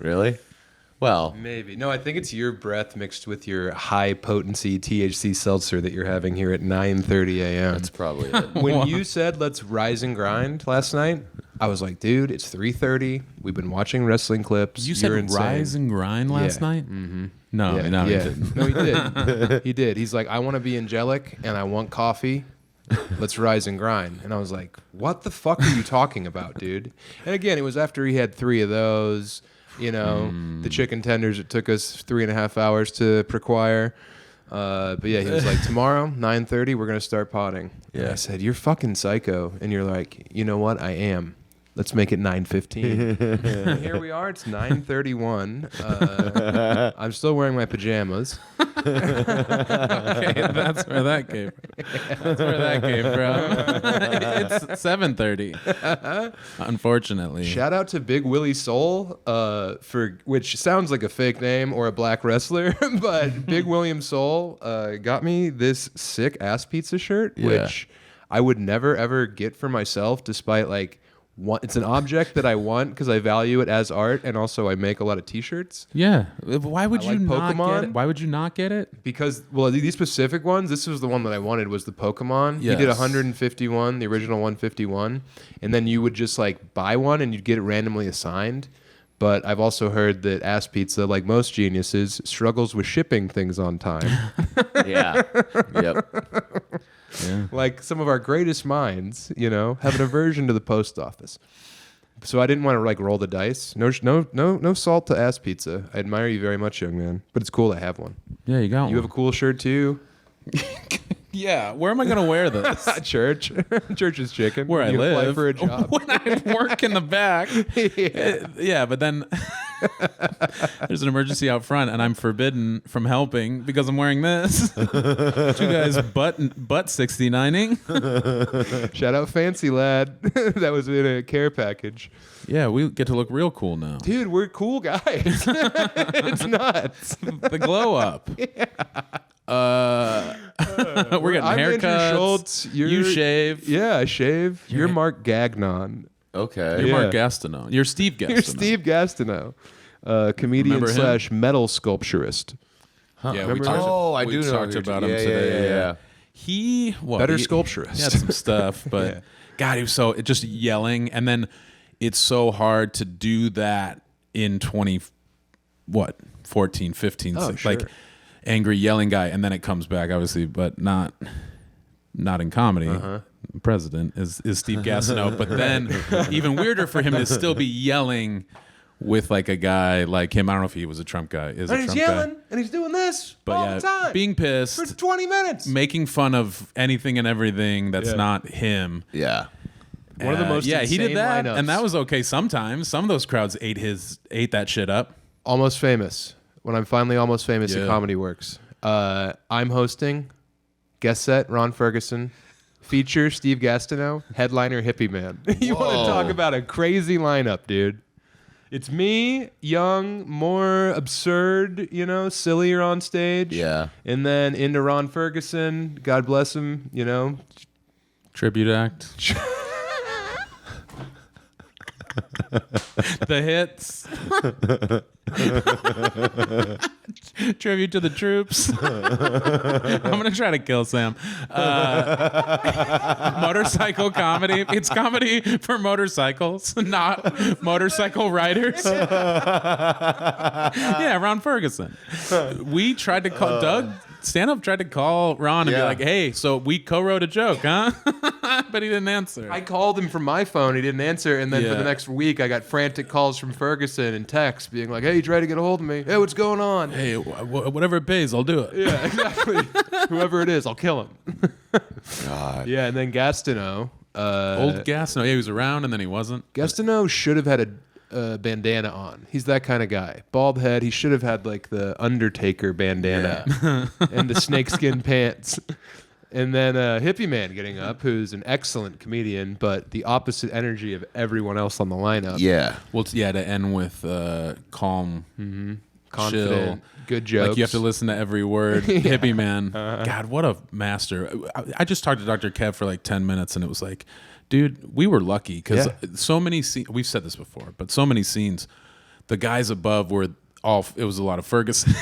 Really? Well, Maybe. No, I think it's your breath mixed with your high potency THC seltzer that you're having here at 9:30 a.m. that's probably it. When you said let's rise and grind last night, I was like, dude, it's 3:30. We've been watching wrestling clips. You said You're insane. rise and grind last night? Mm-hmm. No, Yeah, no, yeah. he didn't. No, he did. He did. He's like, I want to be angelic and I want coffee. Let's rise and grind. And I was like, what the fuck are you talking about, dude? And again, it was after he had 3 of those. You know, the chicken tenders, it took us 3.5 hours to procure. But yeah, he was like, tomorrow, 9:30, we're going to start potting. And I said, you're fucking psycho. And you're like, you know what? I am. Let's make it 9:15. And here we are. It's 9:31. I'm still wearing my pajamas. Okay, that's where that came from. That's where that came from. It's 7:30. Unfortunately. Shout out to Big Willie Soul, for which sounds like a fake name or a black wrestler, but Big William Soul got me this sick ass pizza shirt, which I would never ever get for myself, despite like. It's an object that I want because I value it as art, and also I make a lot of T-shirts. Yeah. Why would you like not Pokemon. get it? Why would you not get it? Because, well, these specific ones, this was the one that I wanted, was the Pokemon. Yes. He did 151, the original 151, and then you would just like buy one and you'd get it randomly assigned. But I've also heard that Ass Pizza, like most geniuses, struggles with shipping things on time. Yeah. Yep. Yeah. Like some of our greatest minds, you know, have an aversion to the post office. So I didn't want to like roll the dice. No salt to Ass Pizza. I admire you very much, young man. But it's cool to have one. Yeah, you got one. You have a cool shirt too. Yeah, where am I going to wear this? Church. Church's chicken. Where I you live. apply for a job. When I work in the back. Yeah, but then there's an emergency out front and I'm forbidden from helping because I'm wearing this. You guys butt 69ing? Shout out Fancy Lad. That was in a care package. Yeah, we get to look real cool now. Dude, we're cool guys. It's nuts. The glow up. Yeah. We're getting I'm haircuts. Andrew Schultz. You shave. Yeah, I shave. You're Mark Gagnon. Okay. You're Mark Gastineau. You're Steve Gastineau. You're Steve Gastineau, comedian / metal sculpturist. Huh. Yeah, I do know. We talked about him today. Yeah. He better sculpturist. He had some stuff, but God, he was so just yelling, and then it's so hard to do that in 14, 15, Oh, sure. like angry yelling guy, and then it comes back obviously, but not in comedy. President is Steve Gastineau, but then even weirder for him to still be yelling with like a guy like him. I don't know if he was a Trump guy. And he's yelling, and he's doing this all the time. Being pissed for 20 minutes, making fun of anything and everything that's not him. Yeah. One of the most he did that, lineups. and that was okay. Sometimes some of those crowds ate that shit up. Almost Famous. When I'm finally almost famous at Comedy Works, I'm hosting. Guest set Ron Ferguson. Feature Steve Gastineau. Headliner Hippie Man. You want to talk about a crazy lineup, dude? It's me, young, more absurd, you know, sillier on stage. Yeah. And then into Ron Ferguson. God bless him, you know. Tribute act. The hits. Tribute to the troops. I'm going to try to kill Sam. Motorcycle comedy. It's comedy for motorcycles, not motorcycle riders. Yeah, Ron Ferguson. We tried to call Doug. Stand-up tried to call Ron and be like, hey, so we co-wrote a joke, huh? But he didn't answer. I called him from my phone. He didn't answer. And then for the next week, I got frantic calls from Ferguson and texts being like, hey, you tried to get a hold of me. Hey, what's going on? Hey, whatever it pays, I'll do it. Yeah, exactly. Whoever it is, I'll kill him. God. Yeah, and then Gastineau. Old Gastineau. Yeah, he was around and then he wasn't. Gastineau should have had a bandana on. He's that kind of guy. Bald head. He should have had like the Undertaker bandana and the snakeskin pants. And then Hippie Man getting up, who's an excellent comedian, but the opposite energy of everyone else on the lineup. Yeah. Well, to end with calm, Confident, chill. good jokes. Like you have to listen to every word. Hippie Man. God, what a master. I just talked to Dr. Kev for like 10 minutes and it was like, dude, we were lucky because so many scenes, we've said this before, but so many scenes, the guys above were all. It was a lot of Ferguson.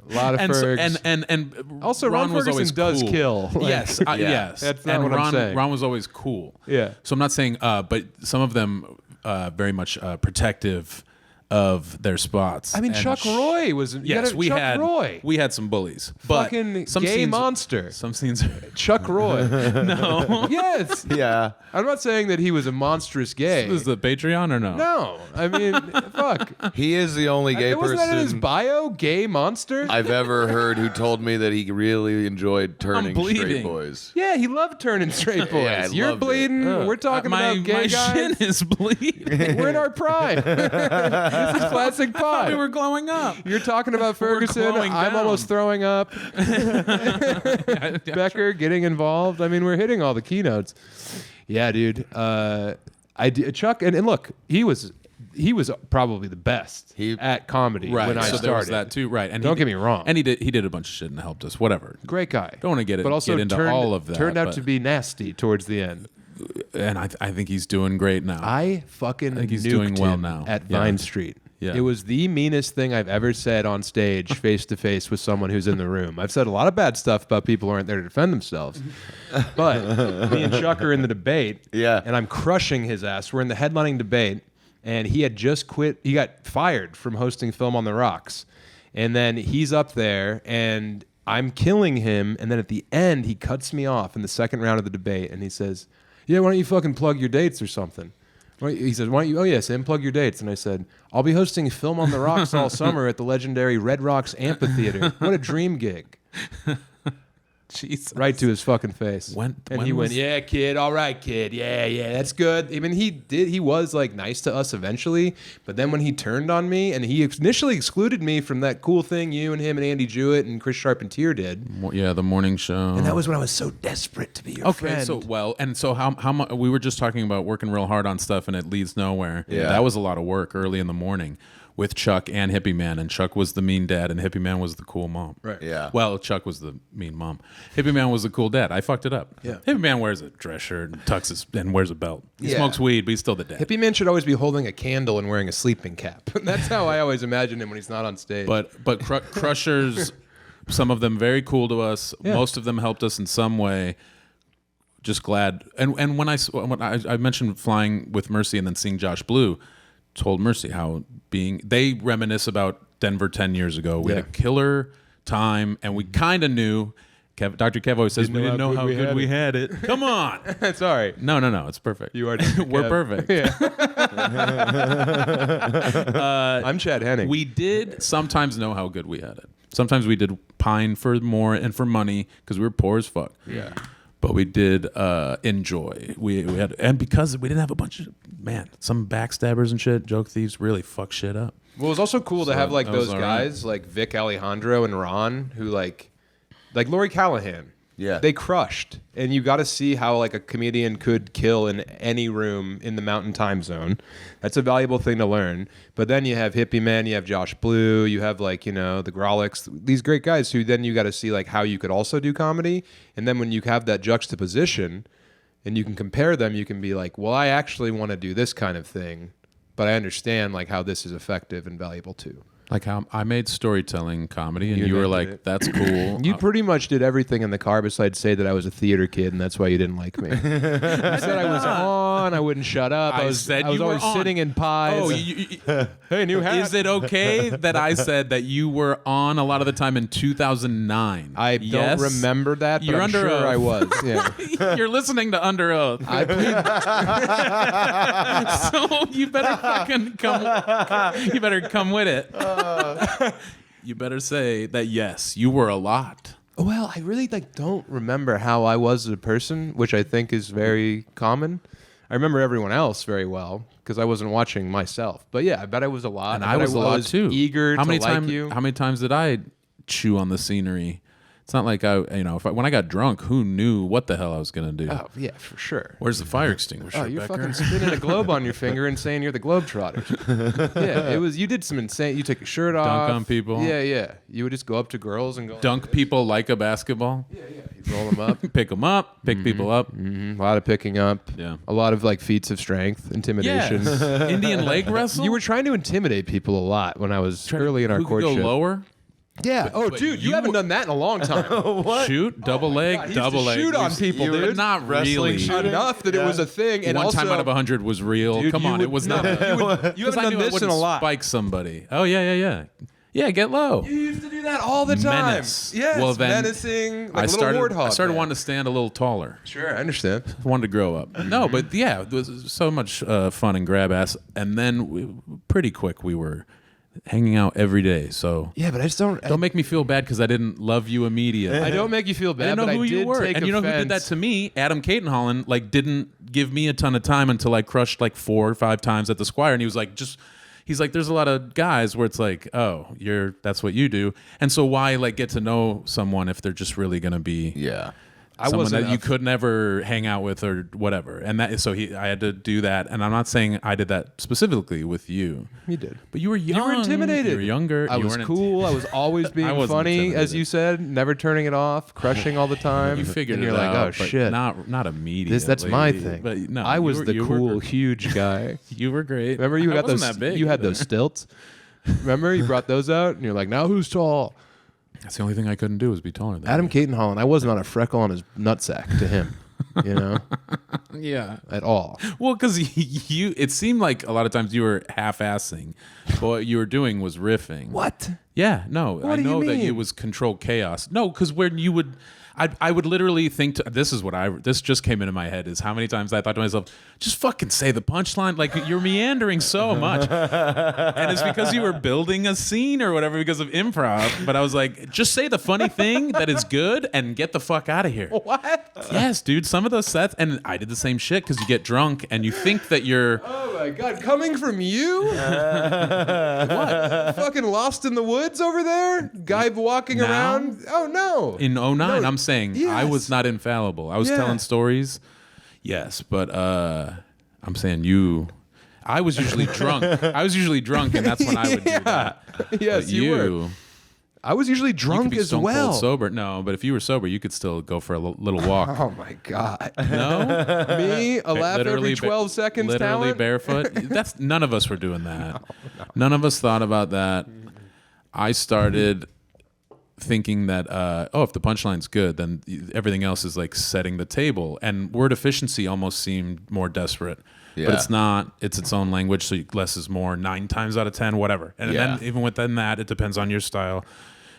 A lot of Fergs. And also, Ron was Ferguson always does cool. kill. Like, Yes, yes. That's not and what I'm Ron, saying. Ron was always cool. Yeah. So I'm not saying, but some of them very much protective of their spots. I mean, And Chuck Roy was. Yes, we Chuck Roy. had some bullies, but Fucking some gay scenes, monster. Some scenes, Chuck Roy. no. Yes. Yeah. I'm not saying that he was a monstrous gay. Was the Patreon or no? No. I mean, fuck. He is the only gay Wasn't that in his person bio? Gay monster? I've ever heard who told me that he really enjoyed turning straight bleeding. boys. Yeah, he loved turning straight boys. Yeah, I You're loved it. bleeding. We're talking my about gay guys. shin is bleeding. We're in our prime. This is classic pie. We were glowing up. You're talking about Ferguson. glowing I'm down. almost throwing up. Becker getting involved. I mean, we're hitting all the keynotes. Yeah, dude. Chuck, and look, he was probably the best at comedy Right. when I so started. there was that too. Right. And Don't get me wrong. And he did a bunch of shit and helped us. Whatever. Great guy. Don't want to but also get into turned, all of that. Turned out but- to be nasty towards the end. and I think he's doing great now. I fucking think he's nuked doing well him now. at Yeah. Vine Street. Yeah. It was the meanest thing I've ever said on stage, face to face with someone who's in the room. I've said a lot of bad stuff about people who aren't there to defend themselves. But me and Chuck are in the debate, Yeah. and I'm crushing his ass. We're in the headlining debate, and he had just quit. He got fired from hosting Film on the Rocks. And then he's up there, and I'm killing him. And then at the end, he cuts me off in the second round of the debate, and he says, "Yeah, why don't you fucking plug your dates or something?" He says, "Why don't you?" "Oh, yes, and plug your dates." And I said, "I'll be hosting Film on the Rocks all summer at the legendary Red Rocks Amphitheater. What a dream gig!" Jesus. Right to his fucking face. When He went, was- "Yeah, kid, all right, kid, yeah, that's good." I mean, he was like nice to us eventually, but then when he turned on me and he initially excluded me from that cool thing you and him and Andy Jewett and Chris Charpentier did, Yeah, the morning show. and that was when I was so desperate to be your Okay, friend. so how much we were just talking about working real hard on stuff and it leads nowhere. Yeah. That was a lot of work early in the morning with Chuck and Hippie Man, and Chuck was the mean dad and Hippie Man was the cool mom. Right. Yeah. Well, Chuck was the mean mom. Hippie Man was the cool dad. I fucked it up. Yeah. Hippie Man wears a dress shirt and tucks his and wears a belt. He Yeah. smokes weed, but he's still the dad. Hippie Man should always be holding a candle and wearing a sleeping cap. That's how I always imagine him when he's not on stage. But Crushers, some of them very cool to us. Yeah. Most of them helped us in some way. Just glad. And when I mentioned flying with Mercy and then seeing Josh Blue, told Mercy how they reminisce about Denver 10 years ago. We had a killer time, and we kind of knew. Dr. Kev always says we didn't know how good we had it. Come on. That's all right. No, it's perfect. You are Dr. We're Kev. perfect. I'm Chad Henning. We did sometimes know how good we had it. Sometimes we did pine for more and for money because we were poor as fuck. Yeah. But we did enjoy. We had, and because we didn't have a bunch of some backstabbers and shit, joke thieves really fuck shit up. Well, it was also cool to have like that was those all right. guys like Vic Alejandro and Ron who like Lori Callahan. Yeah. They crushed. And you got to see how like a comedian could kill in any room in the Mountain Time Zone. That's a valuable thing to learn. But then you have Hippie Man, you have Josh Blue, you have like, the Grolics, these great guys who then you got to see like how you could also do comedy. And then when you have that juxtaposition and you can compare them, you can be like, well, I actually want to do this kind of thing, but I understand like how this is effective and valuable too. Like how I made storytelling comedy, and You you were invented like, it. "That's cool." You pretty much did everything in the car besides say that I was a theater kid, and that's why you didn't like me. You said I was on, I wouldn't shut up. I was said you were always on. sitting in pies. Oh, hey, new hat. is it okay that I said that you were on a lot of the time in 2009? I Yes? don't remember that, but You're I'm under sure oath. I was. Yeah. You're listening to Under Oath, I plead, so you better fucking come. You better come with it. You better say that yes, you were a lot. well, I really don't remember how I was as a person, which I think is very common. I remember everyone else very well because I wasn't watching myself. But yeah, I bet I was a lot. And I was a lot too. Eager how to many like you. How many times did I chew on the scenery It's not like when I got drunk, who knew what the hell I was gonna do? Oh yeah, for sure. Where's the fire extinguisher? Oh, you're Becker? fucking spinning a globe on your finger and saying you're the Globetrotter. Yeah, it was. You did some insane. You take your shirt off. Dunk on people. Yeah. You would just go up to girls and go Dunk like people like a basketball. Yeah. You roll them up. Pick them up. Pick people up. A lot of picking up. Yeah. A lot of like feats of strength, intimidation. Yeah. Indian leg wrestle. You were trying to intimidate people a lot when I was early in our Who could courtship. go lower? Yeah. but Dude, you you haven't were- done that in a long time. What? Shoot, double leg, God, he used double to leg. shoot on We've- people, you were dude. Not Wrestling really. shooting? Enough that it was a thing. And One also, time out of 100 was real. Dude, Come you on, would- it was no, not. you haven't 'Cause I done knew I this in wouldn't a lot. spike somebody. Oh yeah. Yeah, get low. You used to do that all the time. Menace. Yes, Well, then menacing. Like I a little started warthog. wanting to stand a little taller. Sure, I understand. Wanted to grow up. No, but yeah, it was so much fun and grab ass. And then pretty quick we were hanging out every day. So Yeah, but I just don't. don't make me feel bad because I didn't love you immediately. I don't make you feel I bad, didn't know but who I you did were. take And you know who did that offense. to me? Adam Kattan like didn't give me a ton of time until I crushed like 4 or 5 times at the Squire, and he was like, he's like, there's a lot of guys where it's like, oh, that's what you do, and so why like get to know someone if they're just really gonna be Yeah. someone wasn't that you a- could never hang out with or whatever, and I had to do that, and I'm not saying I did that specifically with you. You did. But you were young. You were intimidated. You were younger. I you was weren't cool. I was always being I wasn't funny, as intimidated. you said, never turning it off, crushing all the time. You figured and it you're out. like, oh but shit. Not immediately. That's my thing. But no, I was the you were cool, great. huge guy. You were great. Remember you I got those? wasn't that big You had either. those stilts. Remember you brought those out, and you're like, now who's tall? That's the only thing I couldn't do was be taller than Adam Kattan, I wasn't on a freckle on his nutsack to him, you know, you. Yeah. at all. Well, because it seemed like a lot of times you were half-assing, but what you were doing was riffing. What? Yeah, no, What I do you know that mean? you was control chaos. No, because when you would, I would literally think this just came into my head is how many times I thought to myself, just fucking say the punchline. Like you're meandering so much, and it's because you were building a scene or whatever because of improv. But I was like, just say the funny thing that is good and get the fuck out of here. What? Yes, dude. Some of those sets, and I did the same shit because you get drunk and you think that you're. Oh my god, coming from you? What? Fucking lost in the woods over there? Guy walking Now? around? Oh no. In 09, No, I'm saying I yes. was not infallible. I was Yeah. telling stories. Yes, but I'm saying you. I was usually drunk. And that's when I would do that. Yes, But you were. I was usually You could drunk be as stone well. cold sober. No, but if you were sober, you could still go for a little walk. Oh my god. No, Me, a laugh every 12 seconds, literally talent? barefoot. That's none of us were doing that. None of us thought about that. I started thinking that if the punchline's good, then everything else is like setting the table. And word efficiency almost seemed more desperate. But Yeah. it's not. It's its own language, so less is more. 9 times out of 10, whatever. And Yeah. then even within that, it depends on your style.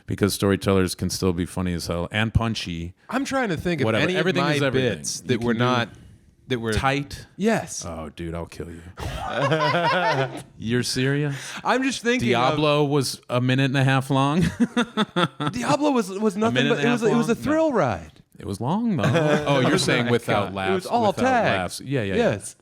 Because storytellers can still be funny as hell and punchy. I'm trying to think of Whatever. any Everything of my is everything. bits You that can were do not that were Tight. Yes. Oh, dude, I'll kill you. You're serious? I'm just thinking Diablo was a minute and a half long. of, Diablo was nothing minute but and a half it was a long? thrill ride. It was long though. Oh, you're saying without God. laughs? It was all without tagged. laughs. Yeah. Yes.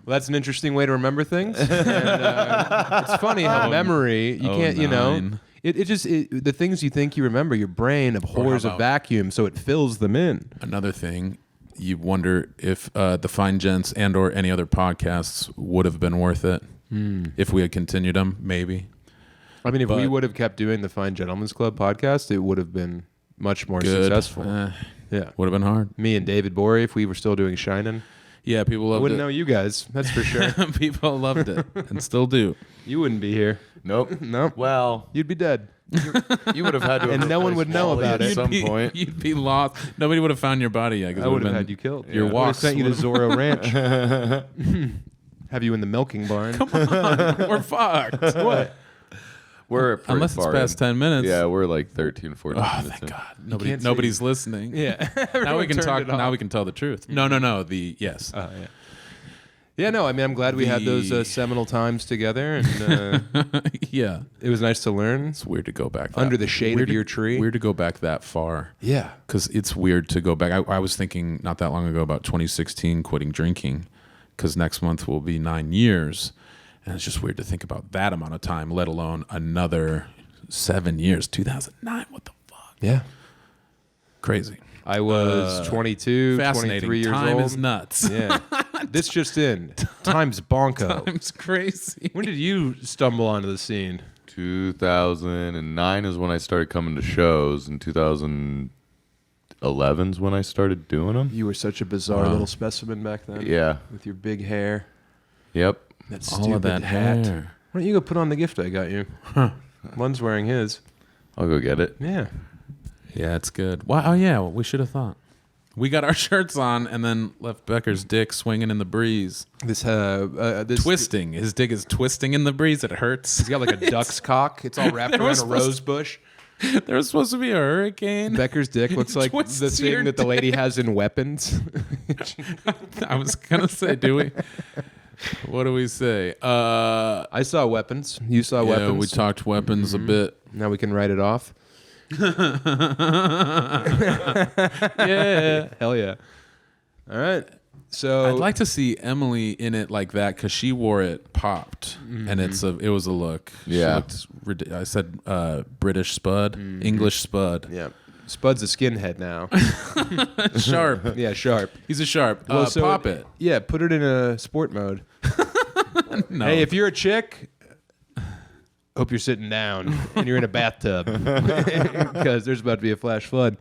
Well, that's an interesting way to remember things. And, it's funny how memory you can't, you know, 09. the things you think you remember, your brain abhors a about- vacuum, so it fills them in. Another thing, you wonder if the Fine Gents and/or any other podcasts would have been worth it if we had continued them. Maybe. I mean, if we But- would have kept doing the Fine Gentlemen's Club podcast, it would have been much more Good. successful. Yeah. Would have been hard. Me and David Borey, if we were still doing Shinin', Yeah, people I loved wouldn't it. know you guys. That's for sure. People loved it and still do. You wouldn't be here. Nope. No. Well, You'd be dead. you would have had to. And have no one would replaced know Wally about at it. some point. You'd be lost. Nobody would have found your body yet. 'cause I it would have been- had you killed. Your I would have walks sent you to would've- Zorro Ranch. Have you in the milking barn. Come on, we're fucked. What? We're pretty Unless it's far past in. 10 minutes. Yeah, we're like 13, 14 Oh, minutes thank in. God. can't Nobody's listening. Yeah. Now we Everyone can turned talk. it off. Now we can tell the truth. No. Yes. Oh, yeah. Yeah, no, I mean, I'm glad we had those The- seminal times together, and Yeah. it was nice to learn. It's weird to go back that, Under the shade weird of to- your tree. Weird to go back that far. Yeah. Because it's weird to go back. I was thinking not that long ago about 2016 quitting drinking, because next month will be 9 years, and it's just weird to think about that amount of time, let alone another 7 years. 2009. What the fuck? Yeah. Crazy. I was 22, Fascinating. 23 years Time old. is nuts. Yeah. This just in. Time's bonko. Time's crazy. When did you stumble onto the scene? 2009 is when I started coming to shows. In 2011 is when I started doing them. You were such a bizarre little specimen back then. Yeah. With your big hair. Yep. That All stupid of that hat. hair. Why don't you go put on the gift I got you? Lund's wearing his. I'll go get it. Yeah. Yeah, it's good. Wow. Oh, yeah. We should have thought. We got our shirts on and then left Becker's dick swinging in the breeze. This Twisting. His dick is twisting in the breeze. It hurts. He's got like a duck's cock. It's all wrapped around a rose bush. There was supposed to be a hurricane. Becker's dick looks like the Twists your thing that the lady dick. has in Weapons. I was going to say, do we? What do we say? I saw Weapons. You saw Yeah, Weapons. we talked weapons a bit. Now we can write it off. Yeah. Hell yeah. All right. So I'd like to see Emily in it like that because she wore it popped, and it was a look. Yeah. She looked I said British Spud, English Spud. yeah, Spud's a skinhead now. Sharp. Yeah, sharp. He's a sharp. Well, so Pop it. Yeah, put it in a sport mode. No. Hey, if you're a chick, hope you're sitting down and you're in a bathtub because there's about to be a flash flood.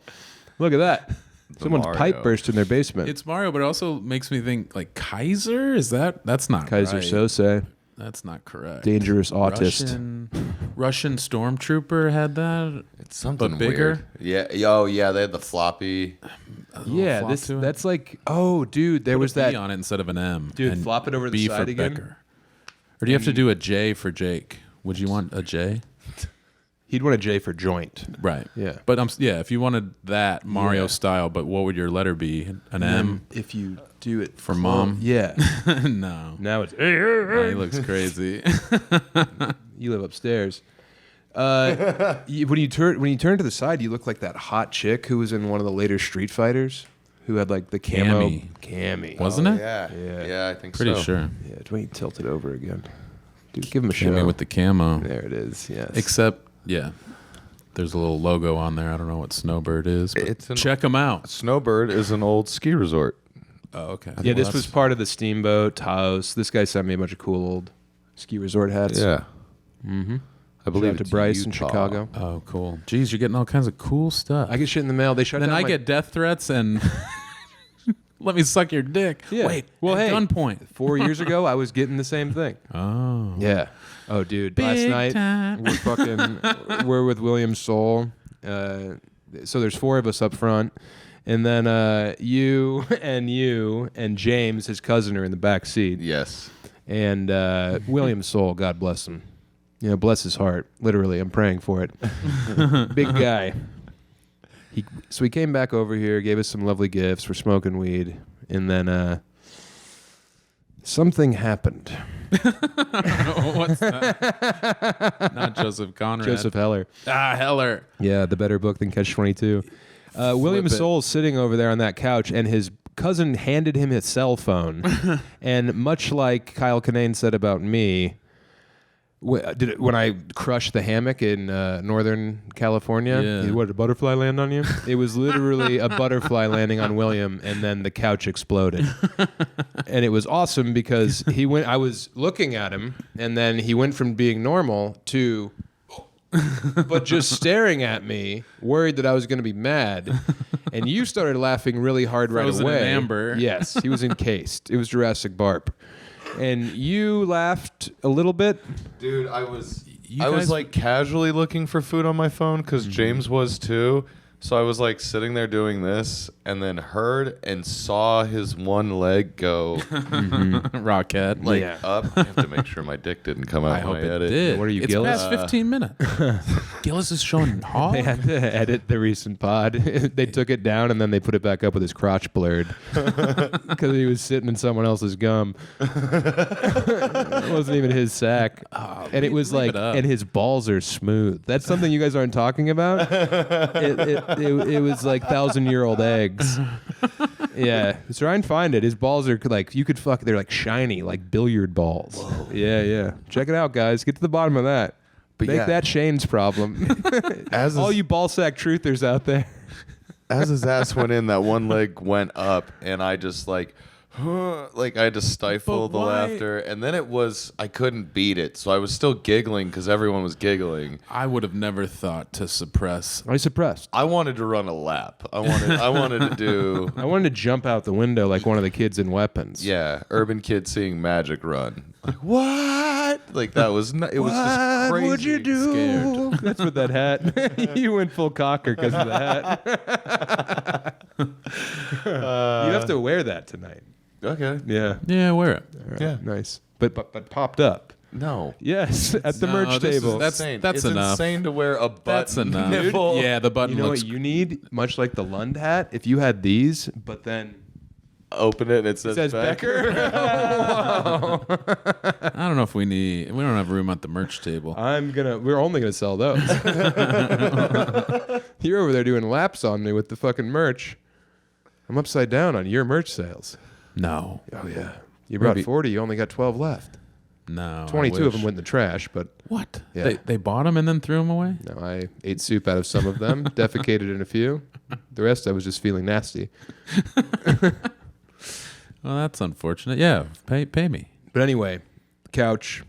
Look at that. Someone's Mario. pipe burst in their basement. It's Mario, but it also makes me think like Kaiser. Is that's not Kaiser right. Sose, That's not correct. dangerous autist. Russian stormtrooper had that. It's something But bigger? weird. Yeah. Oh, yeah. They had the floppy. Yeah, flop to it. that's like, oh, dude, there Put was a B that. on it instead of an M. Dude, and flop it over the B side for again. Becker. Or do you have to do a J for Jake? Would you want a J? He'd want a J for joint. Right. Yeah. But if you wanted that Mario style, but what would your letter be? An M If you do it for mom? Yeah. No. Now it's Oh, he looks crazy. you live upstairs. When you turn to the side, you look like that hot chick who was in one of the later Street Fighters, who had like the camo. Cammy. Wasn't it? Yeah. Yeah. Yeah, I think Pretty so. sure. Yeah, Dwayne tilted over again. Dude, give him a show. Cammy with the camo. There it is. Yes. Except, there's a little logo on there. I don't know what Snowbird is. But It's an- check them out. Snowbird is an old ski resort. Oh, okay. Yeah, this was part of the Steamboat Taos. This guy sent me a bunch of cool old ski resort hats. Yeah. Mm-hmm. I believe Shout out to it's Bryce in Utah. Chicago. Oh, cool. Jeez, you're getting all kinds of cool stuff. I get shit in the mail. They shut then down I my- get death threats and let me suck your dick. Yeah. Wait, Well, at hey. gunpoint. 4 years ago, I was getting the same thing. Oh. Yeah. Oh, dude. Big last night time. we're with William Soul. So there's 4 of us up front, and then you and James, his cousin, are in the back seat. Yes. And William Soul, God bless him. You know, bless his heart. Literally, I'm praying for it. Big guy. So he came back over here, gave us some lovely gifts. We're smoking weed, and then something happened. What's that? Not Joseph Conrad. Joseph Heller. Heller. Yeah, the better book than Catch-22. William it. Soul's sitting over there on that couch, and his cousin handed him his cell phone. And much like Kyle Kinane said about me, when I crushed the hammock in Northern California, Yeah. what, did a butterfly land on you? It was literally a butterfly landing on William, and then the couch exploded. And it was awesome because I was looking at him, and then he went from being normal to... but just staring at me, worried that I was going to be mad. And you started laughing really hard Frozen right away. in amber. Yes, he was encased. It was Jurassic Barp. And you laughed a little bit. Dude, I was guys- like casually looking for food on my phone because James was too. So I was like sitting there doing this and then heard and saw his one leg go Rocket. like Yeah. up. I have to make sure my dick didn't come out I when hope I it edit. did. What are you, It's Gillis? past 15 minutes. Gillis is showing hog. They had to edit the recent pod. They took it down and then they put it back up with his crotch blurred because he was sitting in someone else's gum. It wasn't even his sack. And it was leave like, it up. and his balls are smooth. That's something you guys aren't talking about. It was like 1,000-year-old eggs. Yeah, so try and find it. His balls are like they're like shiny, like billiard balls. Whoa. Yeah. Check it out, guys. Get to the bottom of that. But Make yeah. that Shane's problem. As All is- you ball sack truthers out there. as his ass went in, that one leg went up, and I just like I had to stifle the laughter, and then I couldn't beat it, so I was still giggling because everyone was giggling. I would have never thought to suppress. I suppressed. I wanted to run a lap. I wanted to do I wanted to jump out the window like one of the kids in Weapons. urban kid seeing magic run. Like, what? Like that was it was just crazy. What would you do? Scared. That's what that hat. You went full cocker because of the hat. You have to wear that tonight. Okay. Yeah. Yeah, wear it. Right. Yeah. Nice. But popped up. No. Yes, at the No, merch this is- table. that's It's enough. insane to wear a button. That's enough. nipple. Yeah, the button you know looks. what you need? Much like the Lund hat, if you had these, but then Open it and it it says Becker. Becker. I don't know if we don't have room at the merch table. We're only gonna sell those. You're over there doing laps on me with the fucking merch. I'm upside down on your merch sales. No, Oh yeah. You brought Maybe- 40, you only got 12 left. no. 22 I of wish. them went in the trash, but What? Yeah. They bought them and then threw them away? no, I ate soup out of some of them, defecated in a few. The rest I was just feeling nasty. Well, that's unfortunate. Yeah, pay me. But anyway, couch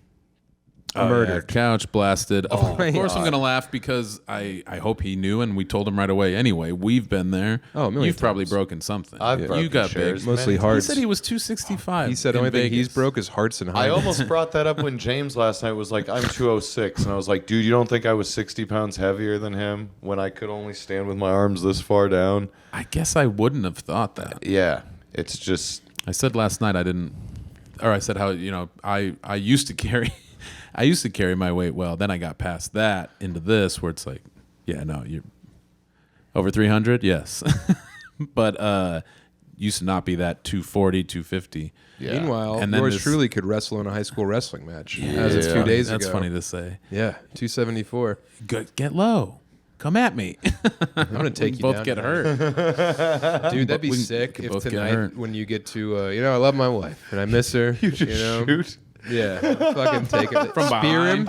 murdered. Couch blasted. Of my course, I'm God. gonna laugh because I hope he knew, and we told him right away. Anyway, we've been there. Oh, a million You've probably times. broken something. I've You broken got shares. big. Mostly Many- He hearts. said he was 265. He said the in only thing he's Vegas. broke is hearts and I hinds. almost brought that up when James last night was like, I'm 206. And I was like, dude, you don't think I was 60 pounds heavier than him when I could only stand with my arms this far down? I guess I wouldn't have thought that. Yeah. It's just, I said last night I didn't, or I said how I used to carry, I used to carry my weight well. Then I got past that into this where it's like, yeah, no, you're over 300, yes, but used to not be that 240, 250. yeah. Meanwhile, And then yours this- truly could wrestle in a high school wrestling match, as it's 2 days That's ago. funny to say. Yeah, 274. Get low. Come at me. I'm gonna take you both down get tonight. hurt. Dude, that'd be We can- sick we if both get tonight, hurt. when you get to, I love my wife and I miss her. you shoot. Yeah, fucking take it From spear him,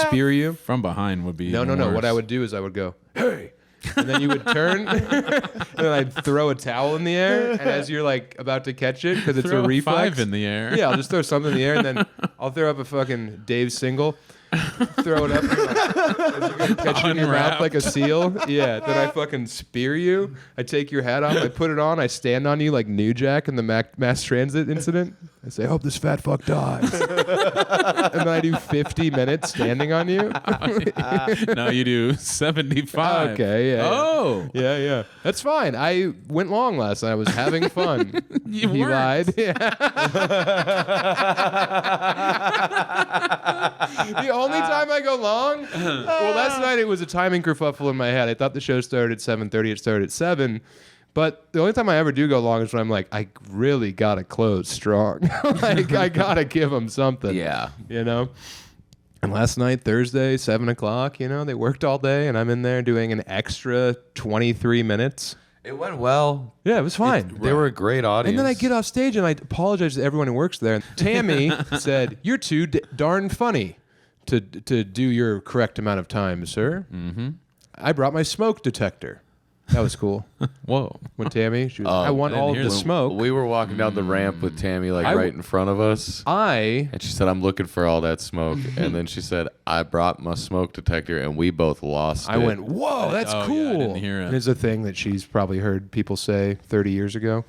spear you. From behind would be No. even What worse. I would do is I would go, hey. And then you would turn, and then I'd throw a towel in the air. And as you're like about to catch it, because it's Throw a reflex, 5 in the air. Yeah, I'll just throw something in the air, and then I'll throw up a fucking Dave single, throw it up, and like, catch it in your mouth Unwrapped. like a seal. Yeah, then I fucking spear you. I take your hat off, I put it on, I stand on you like New Jack in the mass transit incident. I say, I hope this fat fuck dies. And then I do 50 minutes standing on you. Now you do 75. Okay, yeah. Oh. Yeah. That's fine. I went long last night. I was having fun. You He weren't. lied. Yeah. The only time I go long? Well, last night it was a timing kerfuffle in my head. I thought the show started at 7:30. It started at 7. But the only time I ever do go long is when I'm like, I really got to close strong. Like, I got to give them something. Yeah. You know? And last night, Thursday, 7 o'clock, they worked all day, and I'm in there doing an extra 23 minutes. It went well. Yeah, it was fine. They were a great audience. And then I get off stage and I apologize to everyone who works there. Tammy said, "You're too darn funny to do your correct amount of time, sir." Mm-hmm. I brought my smoke detector. That was cool. Whoa. When Tammy, she was, I want I didn't all of hear the that. smoke. We were walking down the ramp with Tammy right in front of us. I And she said, I'm looking for all that smoke. And then she said, I brought my smoke detector, and we both lost it. went, whoa, that's Oh, yeah, I cool. didn't hear it. And it's a thing that she's probably heard people say 30 years ago.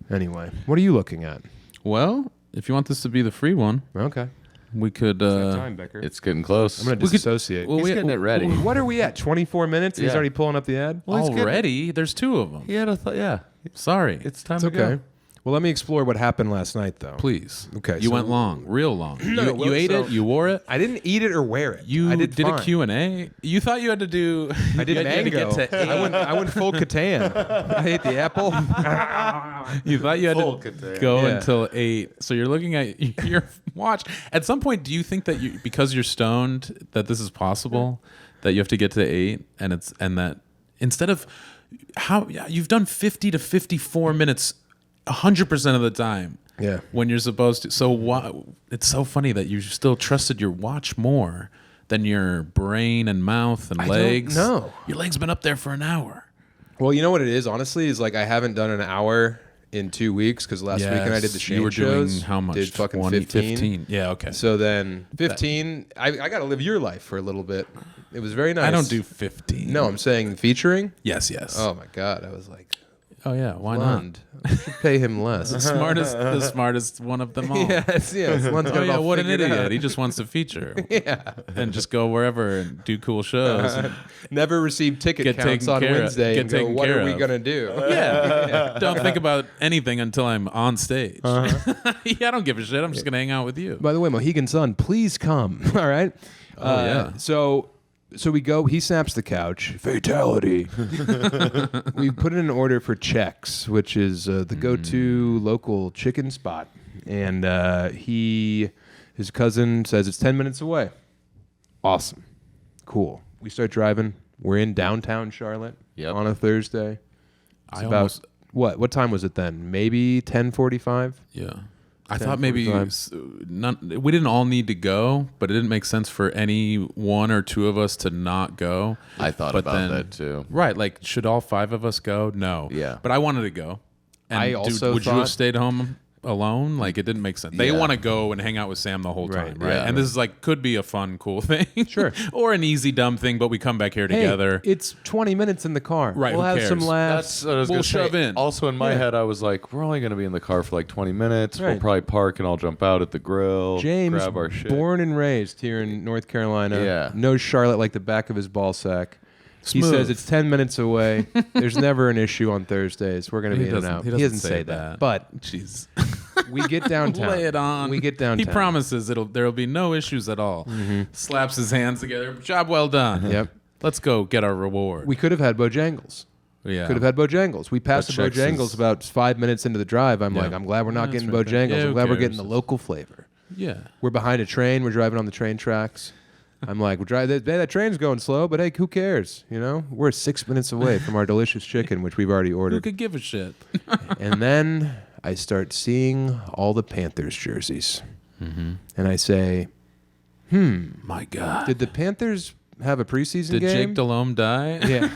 Anyway, what are you looking at? Well, if you want this to be the free one, Okay. we could. Time, Becker. It's getting close. I'm going to we could- disassociate. well, He's getting it ready. What are we at? 24 minutes? He's Yeah. already pulling up the ad? Well, he's getting- already, there's 2 of them. He had a yeah. Sorry. It's time It's to okay. go. Well, let me explore what happened last night, though. Please. Okay, You so- went long, real long. No, you ate so- it. You wore it. I didn't eat it or wear it. You I did a fine. Q&A. You thought you had to do. I did you had to mango. get to I went full Kattan. I ate the apple. You thought you had Full to Kattan. go Yeah. until 8. So you're looking at your watch. At some point, do you think that because you're stoned, that this is possible? That you have to get to 8, and that instead of how you've done 50 to 54 minutes 100% of the time. Yeah. When you're supposed to. So it's so funny that you still trusted your watch more than your brain and mouth and I don't legs. know. Your legs been up there for an hour. Well, you know what it is, honestly, is like I haven't done an hour in 2 weeks because last weekend I did the Shane you were shows. doing how much? Did fucking 20, 15. Yeah, okay. So then 15, I got to live your life for a little bit. It was very nice. I don't do 15. No, I'm saying featuring. Yes. Oh my God, I was like, Oh yeah, why Lund. I should pay him less. not? The smartest one of them all. yes. Lund's got Oh it yeah, all what an figured idiot. out. He just wants to feature. Yeah. And just go wherever and do cool shows. Never received ticket Get counts taken on care of. Wednesday Get and go, taken what care are we of." going to do? Yeah. Don't think about anything until I'm on stage. Yeah, I don't give a shit. I'm just going to hang out with you. By the way, Mohegan Sun, please come. All right. Yeah. So we go. He snaps the couch. Fatality. We put in an order for Chex, which is the go-to local chicken spot, and his cousin says it's 10 minutes away. Awesome, cool. We start driving. We're in downtown Charlotte on a Thursday. It's about what time was it then? Maybe 10:45. Yeah. I thought maybe 10:45. we didn't all need to go, but it didn't make sense for any one or two of us to not go. I thought But about then- that too. Right, like should all five of us go? No. Yeah. But I wanted to go. And I also would you thought- have stayed home alone? Like it didn't make sense. They Yeah. want to go and hang out with Sam the whole time, Right, right? yeah. And this is like could be a fun, cool thing. Sure. Or an easy, dumb thing, but we come back here Hey, together. it's 20 minutes in the car. Right, We'll who have cares? some laughs. That's what I was We'll gonna say. shove in. Also, in my Yeah. head, I was like, we're only going to be in the car for like 20 minutes. We'll Right. probably park and I'll jump out at the grill, James, grab our shit. born and raised here in North Carolina, Yeah. knows Charlotte like the back of his ball sack. He Smooth. says it's 10 minutes away. There's never an issue on Thursdays. We're going to be in and out. He He doesn't doesn't say that. But Jeez. we get downtown. Lay it on. We get downtown. He promises there'll be no issues at all. Slaps his hands together. Job well done. Yep. Let's go get our reward. We could have had Bojangles. yeah. Could have had Bojangles. We passed the But Chex Bojangles is- about 5 minutes into the drive. I'm Yeah. like, I'm glad we're not Yeah, getting that's right there. Bojangles. Yeah, I'm who glad we're cares? getting the local flavor. Yeah. We're behind a train. We're driving on the train tracks. I'm like, we're driving. That train's going slow, but hey, who cares? You know, we're 6 minutes away from our delicious chicken, which we've already Who ordered. could give a shit? And then I start seeing all the Panthers jerseys, and I say, My God. did the Panthers have a preseason Did game? Jake Delhomme die? Yeah.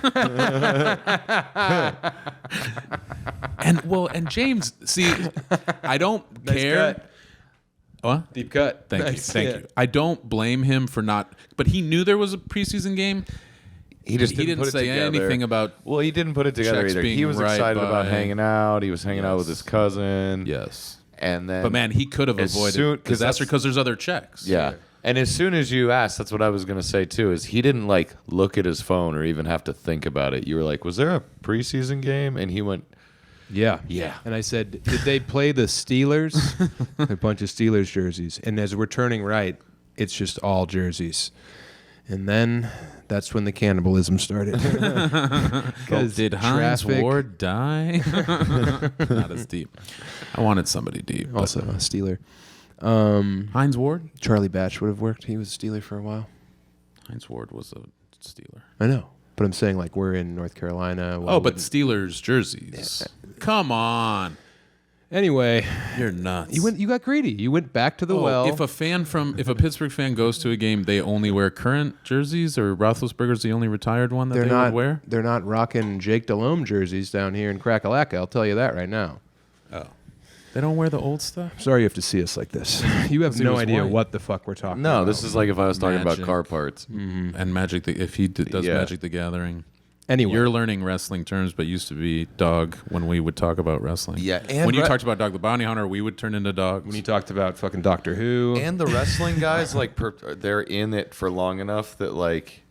And James, see, I don't Nice care. cut. What? Deep cut. Thank Nice. you. Thank Yeah. you. I don't blame him for not, but he knew there was a preseason game. He just He didn't put it say together. anything about. Well, he didn't put it together Chex either. being He was right excited about by- hanging out. He was hanging out with his cousin. Yes. And then, But man, he could have As avoided soon- 'cause disaster that's- because there's other checks. yeah. And as soon as you asked, that's what I was going to say too, is he didn't like look at his phone or even have to think about it. You were like, was there a preseason game? And he went, Yeah. Yeah. And I said, did they play the Steelers? A bunch of Steelers jerseys. And as we're turning right, it's just all jerseys. And then that's when the cannibalism started. Did Heinz Ward die? Not as deep. I wanted somebody deep. but- Also a Steeler. Heinz Ward? Charlie Batch would have worked. He was a Steeler for a while. Heinz Ward was a Steeler. I know. But I'm saying, like, we're in North Carolina. Why Oh, but wouldn't- Steelers jerseys. Come on. Anyway, You're nuts. you got greedy. You went back to the well. If a Pittsburgh fan goes to a game, they only wear current jerseys, or Roethlisberger's the only retired one that they're they not would wear? They're not rocking Jake Delhomme jerseys down here in Crack-a-Lacka. I'll tell you that right now. Oh. They don't wear the old stuff? Sorry you have to see us like this. You have He no was idea white. what the fuck we're talking no, about. this is like if I was talking about Magic. car parts. And Magic, if he does Yeah. Magic the Gathering. Anyway. You're learning wrestling terms, but used to be dog when we would talk about wrestling. Yeah, and when you talked about Dog the Bounty Hunter, we would turn into dogs. When you talked about fucking Doctor Who. And the wrestling guys, like, they're in it for long enough that, like,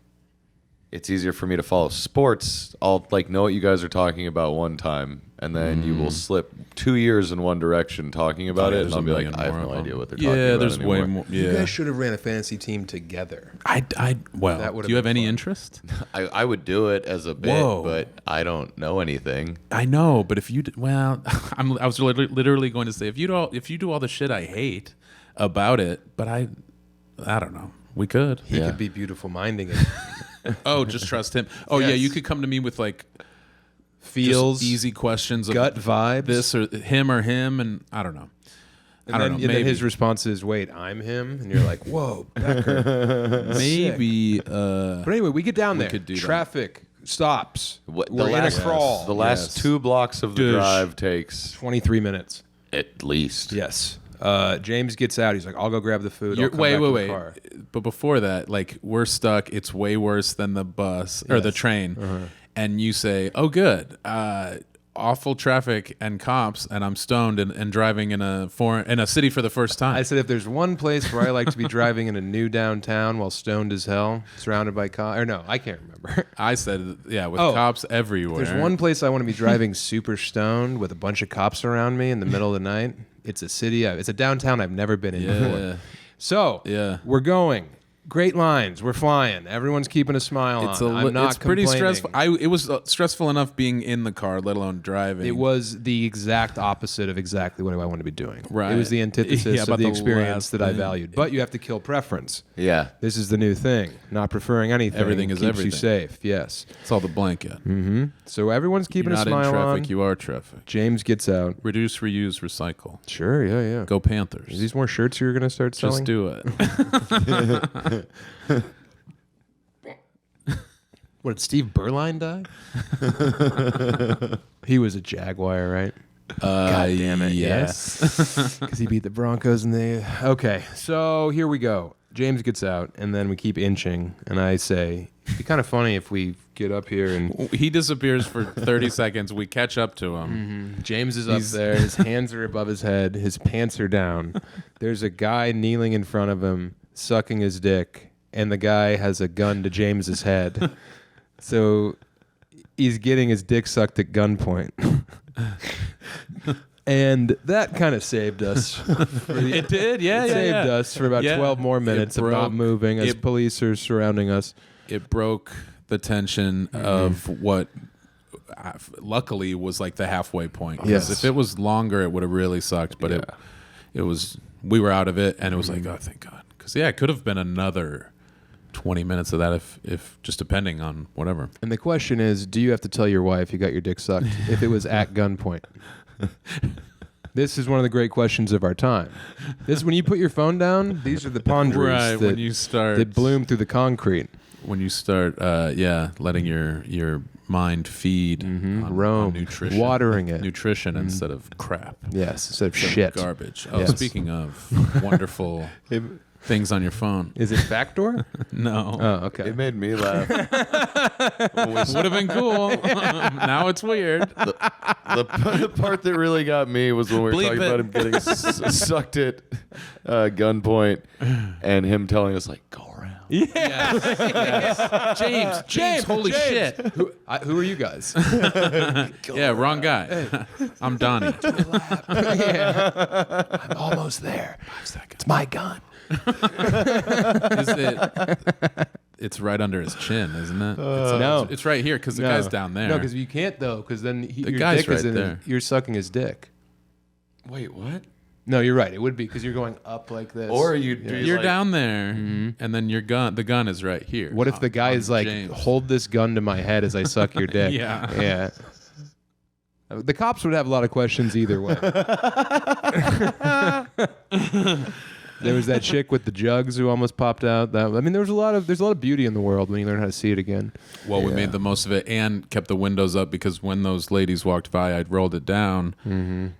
it's easier for me to follow sports. I'll, like, know what you guys are talking about one time, and then you will slip 2 years in one direction talking about it, and I'll be like, I have no idea what they're talking about. Yeah, there's anymore. way more. You Yeah. guys should have ran a fantasy team together. Well, That would've do you have been any fun. interest? I would do it as a bit, Whoa. but I don't know anything. I know, but if you well, I was literally going to say if you do all the shit I hate about it, but I don't know. We could. He Yeah. could be beautiful minding it. Oh, just trust him. Oh yeah, Yes. you could come to me with like Feels, just easy questions of gut vibes. this or him, and I don't know. and I don't then, know. and then Maybe his response is, wait, I'm him? And you're like, whoa, Becker. maybe. But anyway, we get down there. could do that. Traffic stops. What, We're in a crawl. The last 2 blocks of the Douche. drive takes 23 minutes. at least. Yes. James gets out. He's like, I'll go grab the food. I'll come Wait. back to the car. But before that, like, we're stuck. It's way worse than the bus or the train. And you say, oh, good. Awful traffic and cops, and I'm stoned and driving in a city for the first time. I said, if there's one place where I like to be driving in a new downtown while stoned as hell, surrounded by cops, or no, I can't remember. I said, with cops everywhere. There's one place I want to be driving super stoned with a bunch of cops around me in the middle of the night. It's a city. It's a downtown I've never been in before. So we're going. Great lines. We're flying. Everyone's keeping a smile on. I'm not It's pretty complaining. stressful. It was stressful enough being in the car, let alone driving. It was the exact opposite of exactly what I want to be doing. Right. It was the antithesis of about the the experience last that I thing. valued. But you have to kill preference. Yeah. This is the new thing. Not preferring anything. Everything is keeps everything. you safe. Yes. It's all the blanket. So everyone's keeping You're a not smile in traffic. on. You are traffic. James gets out. Reduce, reuse, recycle. Sure. Yeah. Go Panthers. Are these more shirts you're going to start selling? Just do it. What, did Steve Berline die? He was a Jaguar, right? God damn it. Yes. Because he beat the Broncos and they... Okay, so here we go. James gets out, and then we keep inching, and I say, it'd be kind of funny if we get up here and... He disappears for 30 seconds. We catch up to him. James is up there. His hands are above his head. His pants are down. There's a guy kneeling in front of him, sucking his dick, and the guy has a gun to James's head. So he's getting his dick sucked at gunpoint. And that kind of saved us. It did, yeah, It saved us for about 12 more minutes of not moving as police are surrounding us. It broke the tension of what luckily was like the halfway point. 'Cause Yes. if it was longer, it would have really sucked. But it was, we were out of it, and it was like, oh, thank God. Because, it could have been another 20 minutes of that if just depending on whatever. And the question is, do you have to tell your wife you got your dick sucked if it was at gunpoint? This is one of the great questions of our time. This, when you put your phone down, these are the ponderies When you start that bloom through the concrete. When you start, letting your mind feed on Roam, nutrition, watering it. nutrition instead of crap, Yes, instead of instead of shit. garbage. Oh, Yes. speaking of wonderful things on your phone, Is it backdoor? no, Oh, okay. It made me laugh. would have been cool. Now it's weird. The part that really got me was when we were Bleep talking it. about him getting sucked at gunpoint and him telling us, like, go around. James, holy shit. Who are you guys? Yeah, wrong guy. I'm Donnie. I'm almost there. 5 seconds. It's my gun. Is it? It's right under his chin, isn't it? No. It's right here because the guy's down there. No, because you can't though, because then your guy's dick is right in there. You're sucking his dick. Wait, what? No, you're right. It would be because you're going up like this. Or you Yeah. You're like, down there, and then the gun is right here. What if the guy is like, James. hold this gun to my head as I suck your dick? Yeah. Yeah. The cops would have a lot of questions either way. There was that chick with the jugs who almost popped out. There's a lot of beauty in the world when you learn how to see it again. Well, we made the most of it and kept the windows up because when those ladies walked by, I'd rolled it down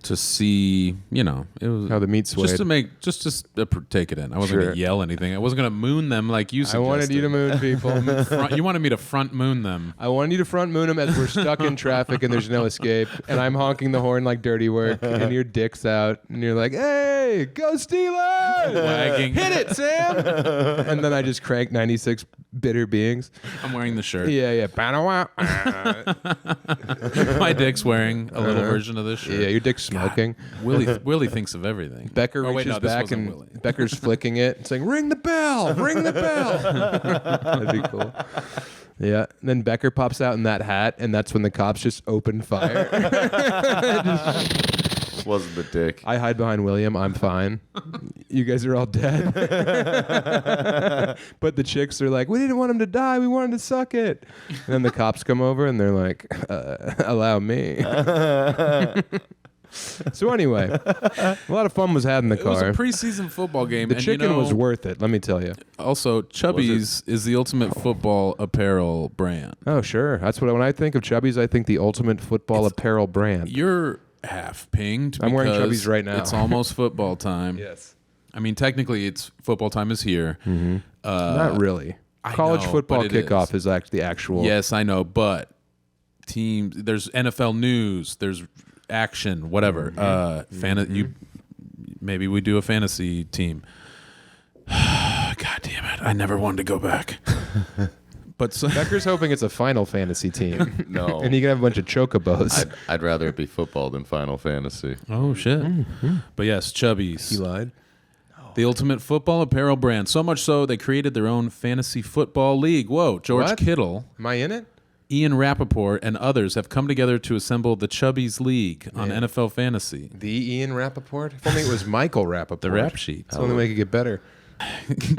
to see, it was How the meat swayed. just to take it in. I wasn't going to yell anything. I wasn't going to moon them like you I suggested. wanted you to moon people. You wanted me to front moon them. I wanted you to front moon them as we're stuck in traffic and there's no escape. And I'm honking the horn like dirty work. And your dick's out. And you're like, hey, go Steelers! Wagging. Hit it, Sam! And then I just crank 96 bitter beings. I'm wearing the shirt. Yeah. My dick's wearing a little version of this shirt. Yeah, your dick's smoking. Willie thinks of everything. Becker Oh, wait, reaches no, this back wasn't and Willie. Becker's flicking it, saying, ring the bell, ring the bell. That'd be cool. Yeah. And then Becker pops out in that hat, and that's when the cops just open fire. wasn't the dick. I hide behind William. I'm fine. You guys are all dead. But the chicks are like, we didn't want him to die. We wanted to suck it. And then the cops come over, and they're like, allow me. So anyway, a lot of fun was had in the It was car. a preseason football game. The and chicken was worth it, let me tell you. Also, Chubby's is the ultimate football apparel brand. Oh, sure. That's what when I think of Chubby's, I think the ultimate football apparel brand. You're half pinged. I'm wearing because Chubby's right now. It's almost football time. Yes. I mean, technically, it's football time is here. Not really. I College know, football but it kickoff is actually the actual. Yes, I know, but teams. There's NFL news. There's action. Whatever. Maybe we do a fantasy team. God damn it! I never wanted to go back. But so, Becker's hoping it's a Final Fantasy team. No. And you can have a bunch of chocobos. I'd rather it be football than Final Fantasy. oh shit! But yes, Chubby's. He lied. The ultimate football apparel brand. So much so, they created their own fantasy football league. Whoa, George What? Kittle, Am I in it? Ian Rappaport, and others have come together to assemble the Chubby's League on NFL Fantasy. The Ian Rappaport? If only it was Michael Rappaport. The rap sheet. It's the only way it could get better.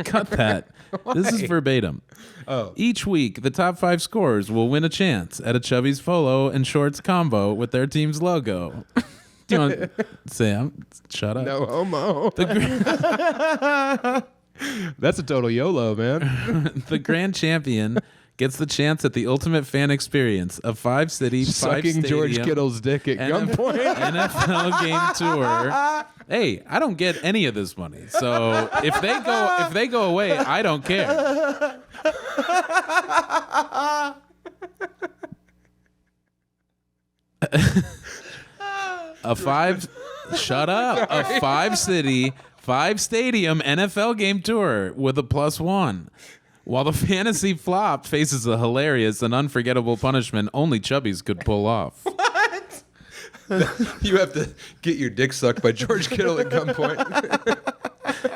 Cut that. This is verbatim. Oh. Each week, the top 5 scorers will win a chance at a Chubby's polo and shorts combo with their team's logo. Do you want Sam? Shut up. No homo. That's a total YOLO, man. The grand champion gets the chance at the ultimate fan experience of 5 city, 5 Sucking George stadium, Kittle's dick at gunpoint. NFL game tour. Hey, I don't get any of this money. So if they go away, I don't care. A 5 city, 5 stadium NFL game tour with a +1. While the fantasy flop faces a hilarious and unforgettable punishment only Chubby's could pull off. You have to get your dick sucked by George Kittle at gunpoint.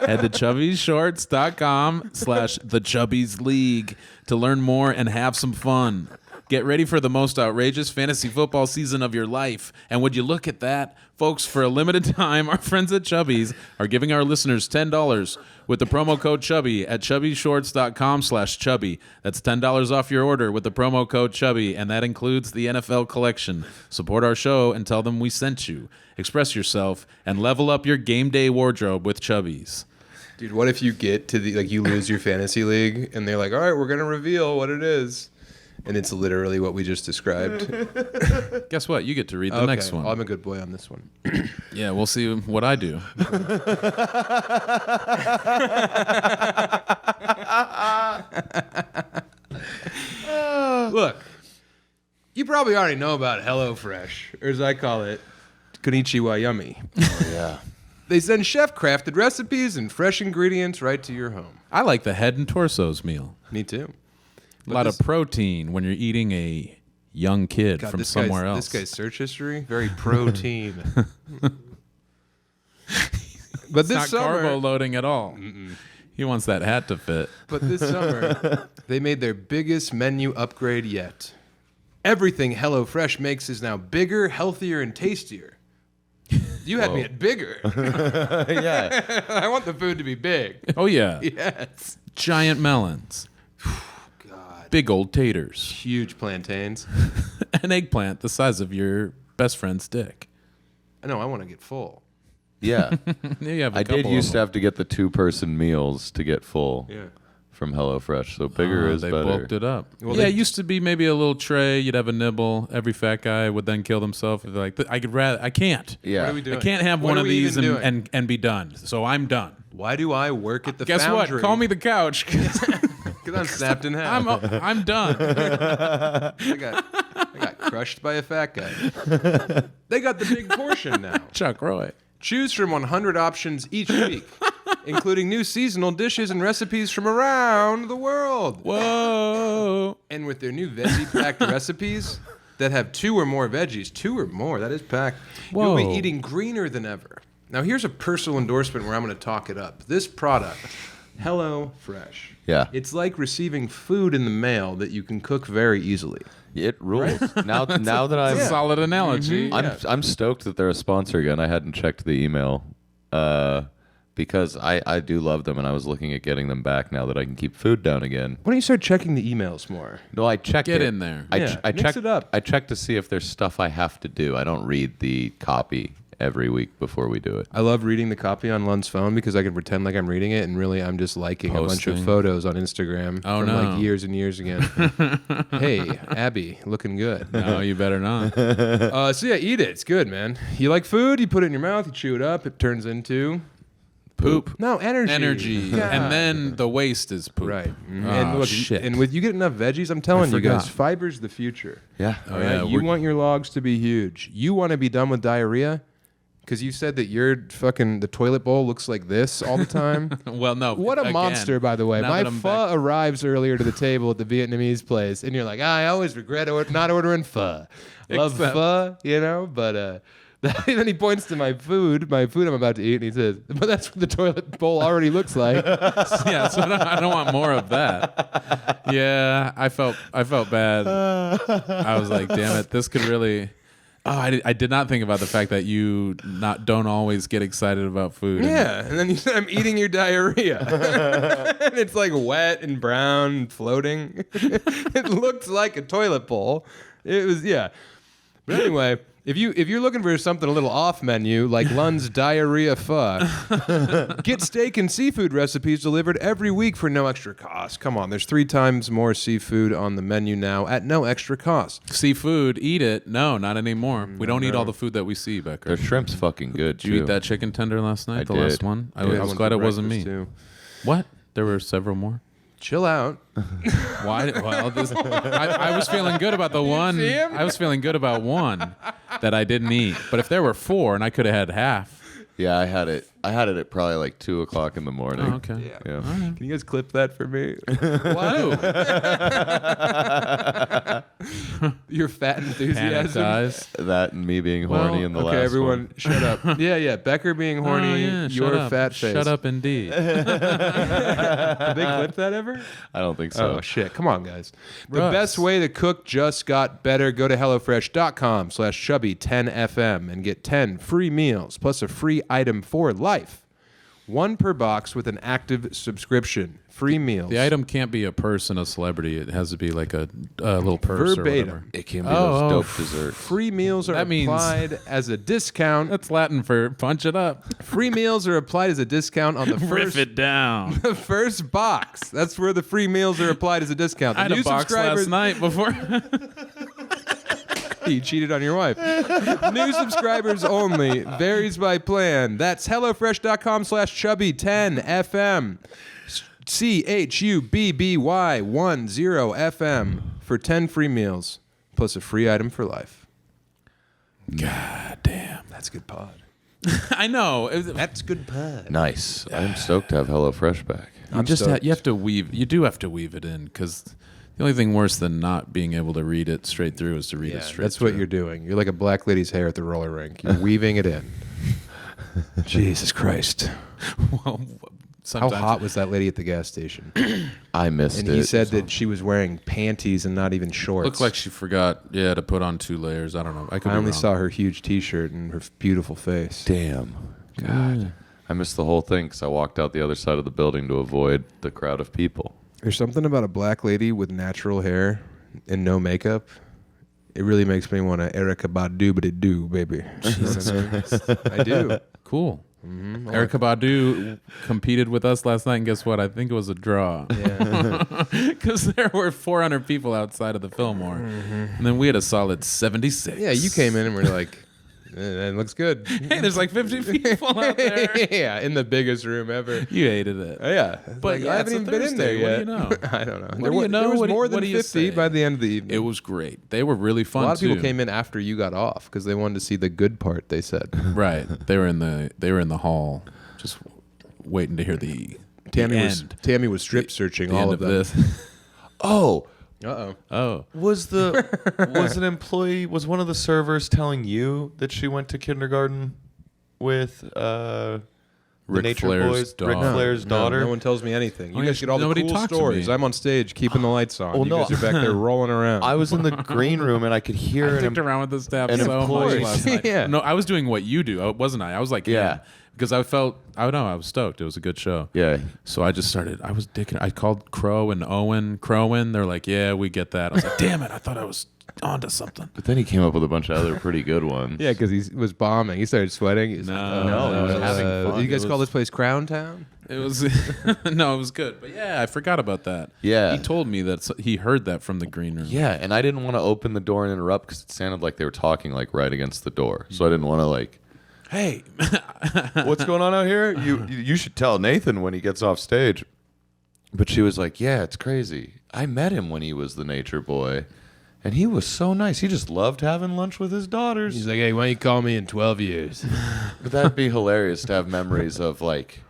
Head to chubbyshorts.com/thechubbiesleague to learn more and have some fun. Get ready for the most outrageous fantasy football season of your life. And would you look at that? Folks, for a limited time, our friends at Chubby's are giving our listeners $10 with the promo code Chubby at chubbyshorts.com/chubby. That's $10 off your order with the promo code Chubby, and that includes the NFL collection. Support our show and tell them we sent you. Express yourself and level up your game day wardrobe with Chubby's. Dude, what if you get to the, you lose your fantasy league and they're like, all right, we're going to reveal what it is. And it's literally what we just described. Guess what? You get to read the next one. Well, I'm a good boy on this one. Yeah, we'll see what I do. Look, you probably already know about HelloFresh, or as I call it, Konnichiwa Yummy. Oh, yeah. They send chef-crafted recipes and fresh ingredients right to your home. I like the head and torsos meal. Me too. A lot of protein when you're eating a young kid from somewhere else. This guy's search history, very protein. But It's this not summer, carbo loading at all. He wants that hat to fit. But this summer, they made their biggest menu upgrade yet. Everything HelloFresh makes is now bigger, healthier, and tastier. You had me at bigger. Yeah. I want the food to be big. Oh, yeah. Yes. Giant melons. God. Big old taters. Huge plantains. An eggplant the size of your best friend's dick. I know, I want to get full. Yeah. You have a I did couple used of to have to get the 2-person meals to get full Yeah. from HelloFresh. So bigger is they better. bulked it up. Well, yeah, they- it used to be maybe a little tray. You'd have a nibble. Every fat guy would then kill themselves. Like, I could rather. I can't. Yeah. What are we doing? I can't have What one are of we these even and be done. So I'm done. Why do I work at the Guess foundry? what? Call me the couch. Because I'm snapped in half. I'm done. I got crushed by a fat guy. They got the big portion now. Chuck Roy. Choose from 100 options each week, including new seasonal dishes and recipes from around the world. Whoa. And with their new veggie-packed recipes that have 2 or more veggies, 2 or more, that is packed, you'll be Whoa. eating greener than ever. Now, here's a personal endorsement where I'm going to talk it up. This product, HelloFresh. Yeah. It's like receiving food in the mail that you can cook very easily. It rules. Now that I'm Solid analogy. I'm stoked that they're a sponsor again. I hadn't checked the email because I do love them, and I was looking at getting them back now that I can keep food down again. Why don't you start checking the emails more? No, I checked Get it. in there. I Yeah, mix checked it up. I checked to see if there's stuff I have to do. I don't read the copy every week before we do it. I love reading the copy on Lund's phone because I can pretend like I'm reading it, and really I'm just liking a bunch of Posting. photos on Instagram from like years and years again. Hey, Abby, looking good. No, you better not. So yeah, eat it. It's good, man. You like food? You put it in your mouth. You chew it up. It turns into Poop. no energy. Energy. And then the waste is poop. Right. Oh, And look, shit. and with you get enough veggies, I'm telling you guys, forgot. fiber's the future. Yeah. Oh, All yeah. right? You want your logs to be huge. You want to be done with diarrhea? Because you said that the toilet bowl looks like this all the time. Well, no. What a again, monster, by the way. now My that I'm pho back- arrives earlier to the table at the Vietnamese place, and you're like, I always regret not ordering pho. Love Except- pho, but then he points to my food I'm about to eat, and he says, but that's what the toilet bowl already looks like. Yeah, so I don't want more of that. Yeah, I felt bad. I was like, damn it, this could really. Oh, I did not think about the fact that you don't always get excited about food. Yeah, and then you said, I'm eating your diarrhea. And it's like wet and brown and floating. It looks like a toilet bowl. It was, yeah. But anyway, if you're looking for something a little off menu, like Lund's diarrhea pho, get steak and seafood recipes delivered every week for no extra cost. Come on, there's 3 times more seafood on the menu now at no extra cost. Seafood, eat it. No, not anymore. We don't eat all the food that we see, Becker. Their shrimp's fucking good, Did you too. eat that chicken tender last night? I The did. last one? I Yeah, was one glad for it wasn't me. breakfast, too. What? There were several more? Chill out. Why? Well, I was feeling good about the one. see him? I was feeling good about one that I didn't eat. But if there were 4 and I could have had half. Yeah, I had it at probably like 2 o'clock in the morning. Oh, okay. Yeah. Can you guys clip that for me? Whoa. Your fat Panicked enthusiasm. eyes. That and me being horny in the Okay, last everyone, one. shut up. Yeah. Becker being horny, Oh, yeah, your shut up. fat face. Shut up, indeed. Did they clip that ever? I don't think so. Oh, shit. Come on, guys. The Russ. best way to cook just got better. Go to HelloFresh.com/Chubby10FM and get 10 free meals plus a free item for life. 1 per box with an active subscription. Free meals. The item can't be a person, a celebrity. It has to be like a little purse Verbatim. or whatever. It can be Oh, those dope desserts. Free meals are That means- applied as a discount. That's Latin for punch it up. Free meals are applied as a discount on the first down. the first box. That's where the free meals are applied as a discount. I had The a box last night before. You cheated on your wife. New subscribers only. Varies by plan. That's HelloFresh.com/Chubby10FM. CHUBBY10FM for 10 free meals plus a free item for life. God damn. That's good pod. I know. That's good pod. Nice. I'm stoked to have HelloFresh back. You have to weave. You do have to weave it in because the only thing worse than not being able to read it straight through is to read it straight That's through. what you're doing. You're like a black lady's hair at the roller rink. You're weaving it in. Jesus Christ. Well, How sometimes hot was that lady at the gas station? I missed And it. he said that she was wearing panties and not even shorts. Looked like she forgot, to put on 2 layers. I don't know. I could I be only wrong. saw her huge T-shirt and her beautiful face. Damn. God. I missed the whole thing because I walked out the other side of the building to avoid the crowd of people. There's something about a black lady with natural hair and no makeup. It really makes me want to Erica Badu, baby. Jesus Christ. I do. Cool. Erica Badu competed with us last night, and guess what? I think it was a draw. Yeah. Because there were 400 people outside of the Fillmore. And then we had a solid 76. Yeah, you came in and were like, it looks good. Hey, there's like 50 people out there. Yeah, in the biggest room ever. You hated it. Yeah, But yeah, I haven't it's a even been in there Thursday. yet. What do you know? I don't know. What There do you was know? What do- more what than do you 50 say? by the end of the evening. It was great. They were really a fun lot of people too. came in after you got off because they wanted to see the good part. They said. Right. They were in the hall, just waiting to hear the end. Tammy was strip searching The all end of of them. this. Oh, Uh-oh. Oh. was one of the servers telling you that she went to kindergarten with the Ric Nature Flair's Boys, Ric daughter. Flair's daughter? No one tells me anything. You Oh, guys yeah, get all the nobody cool talked to stories. me. I'm on stage keeping the lights on. Oh, you no. guys are back there rolling around. I was in the green room and I could hear I an dicked around with the staff an so much employee- last night. Yeah. No, I was doing what you do, wasn't I? I was like, Yeah. because I felt, I don't know, I was stoked. It was a good show. Yeah. So I just started, I called Crow and Owen Crowan. They're like, yeah, we get that. I was like, damn it, I thought I was onto something. But then he came up with a bunch of other pretty good ones. Yeah, because he was bombing. He started sweating. He was, No, he was having fun. You guys It call was- this place Crown Town? It was no, it was good. But yeah, I forgot about that. Yeah. he told me that he heard that from the green room. Yeah, and I didn't want to open the door and interrupt because it sounded like they were talking like right against the door. So I didn't want to like, Hey, what's going on out here? You should tell Nathan when he gets off stage. But she was like, yeah, it's crazy. I met him when he was the nature boy. And he was so nice. He just loved having lunch with his daughters. He's like, hey, why don't you call me in 12 years? But that'd be hilarious to have memories of like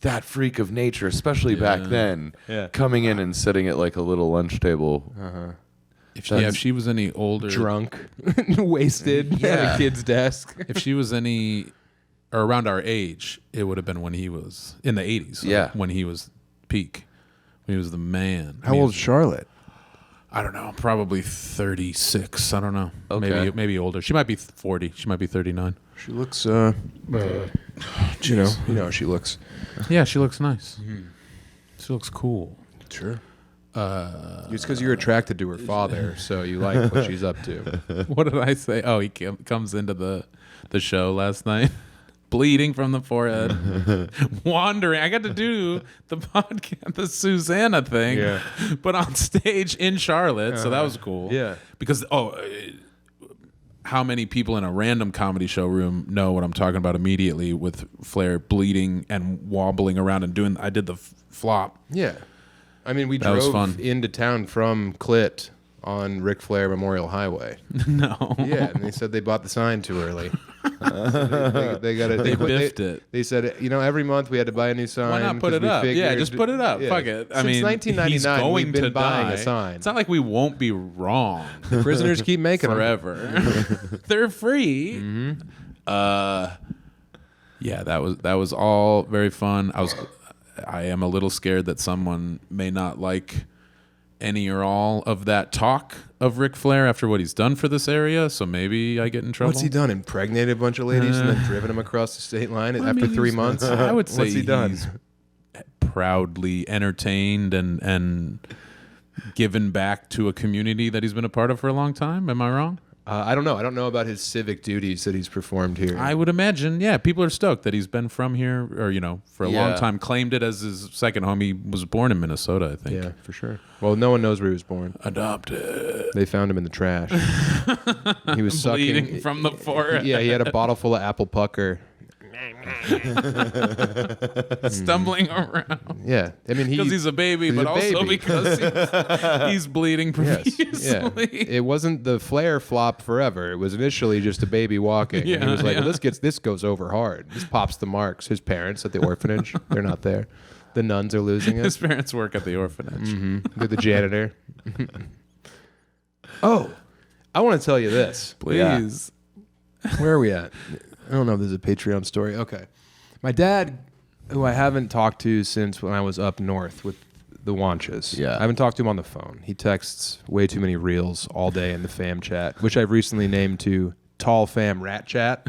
that freak of nature, especially back then, coming in and sitting at like a little lunch table. if she was any older, Drunk, wasted, at Yeah. a kid's desk. if she was any or around our age, it would have been when he was in the 80s. So Yeah. when he was peak, when he was the man. How old's Charlotte? I don't know. Probably 36. I don't know. Okay. Maybe older. She might be 40. She might be 39. She looks, you know how she looks. Yeah, she looks nice. She looks cool. Sure. It's because you're attracted to her father, so you like what she's up to. What did I say? Oh, he comes into the show last night, bleeding from the forehead, wandering. I got to do the podcast, the Susanna thing, but on stage in Charlotte, so that was cool. Yeah. Because how many people in a random comedy show room know what I'm talking about immediately with Flair bleeding and wobbling around and doing? I did the flop. Yeah. I mean, we That was drove fun. into town from Clit on Ric Flair Memorial Highway. No. Yeah, and they said they bought the sign too early. So they got it. They biffed it. They said, every month we had to buy a new sign. Why not put 'cause it we up? Yeah, figured- just put it up. Yeah. Fuck it. I Since mean, 1999, he's going we've been to buying die. a sign. It's not like we won't be wrong Prisoners keep making them. forever. They're free. Yeah, that was all very fun. I am a little scared that someone may not like any or all of that talk of Ric Flair after what he's done for this area, so maybe I get in trouble. What's he done? Impregnated a bunch of ladies and then driven them across the state line after mean, 3 he's- months? I would say What's he done? he's proudly entertained and given back to a community that he's been a part of for a long time. Am I wrong? I don't know. I don't know about his civic duties that he's performed here. I would imagine, yeah, people are stoked that he's been from here or, for a long Yeah. time, claimed it as his second home. He was born in Minnesota, I think. Yeah, for sure. Well, no one knows where he was born. Adopted. They found him in the trash. He was Bleeding sucking from the forehead. Yeah, he had a bottle full of apple pucker. Stumbling around. Yeah, I mean Because he's a baby, he's but a also baby. because he's bleeding profusely. Yeah, it wasn't the Flair flop forever. It was initially just a baby walking. And he Yeah, was like, yeah. well, this goes over hard. This pops the marks. His parents at the orphanage, they're not there. The nuns are losing it. His parents work at the orphanage. They're the janitor. Oh, I want to tell you this. Please. Where are we at? I don't know if there's a Patreon story. Okay. My dad, who I haven't talked to since when I was up north with the Wanches. Yeah. I haven't talked to him on the phone. He texts way too many reels all day in the fam chat, which I've recently named to Tall Fam Rat Chat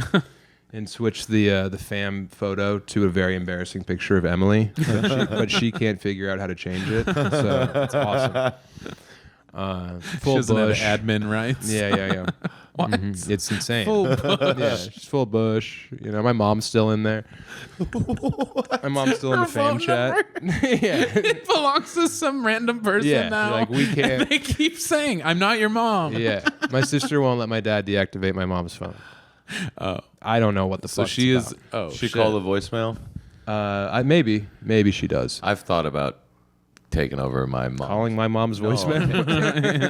and switched the fam photo to a very embarrassing picture of Emily, but she can't figure out how to change it. So it's awesome. She Full doesn't have bush. admin rights. Yeah. What? It's insane. Full bush. Yeah, she's full bush. My mom's still in there. My mom's still in the fam chat. Yeah. It belongs to some random person Yeah, now. like, we can't- And they keep saying, "I'm not your mom." Yeah. My sister won't let my dad deactivate my mom's phone. I don't know what the So fuck. she is. Oh, She shit. called the voicemail. Maybe she does. I've thought about taking over my mom. Calling my mom's voicemail.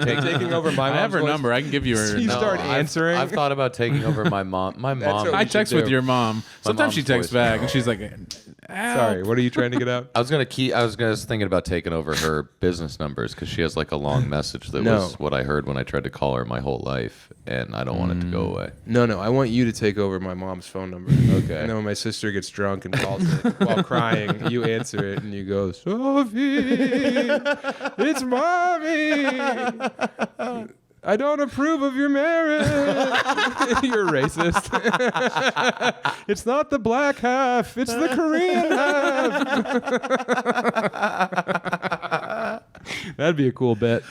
Taking over my mom's I have her voice- number. I can give you her. You No. start answering. I've thought about taking over my mom. My mom. what I we should text with do. your mom. Sometimes she mom's texts voice. back and she's like, Sorry, what are you trying to get out? I was thinking about taking over her business numbers because she has like a long message that No. was what I heard when I tried to call her my whole life, and I don't want it to go away. No, I want you to take over my mom's phone number. Okay. And then when my sister gets drunk and calls it while crying, you answer it and you go, Sophie, it's mommy. I don't approve of your marriage. You're racist. It's not the black half. It's the Korean half. That'd be a cool bet.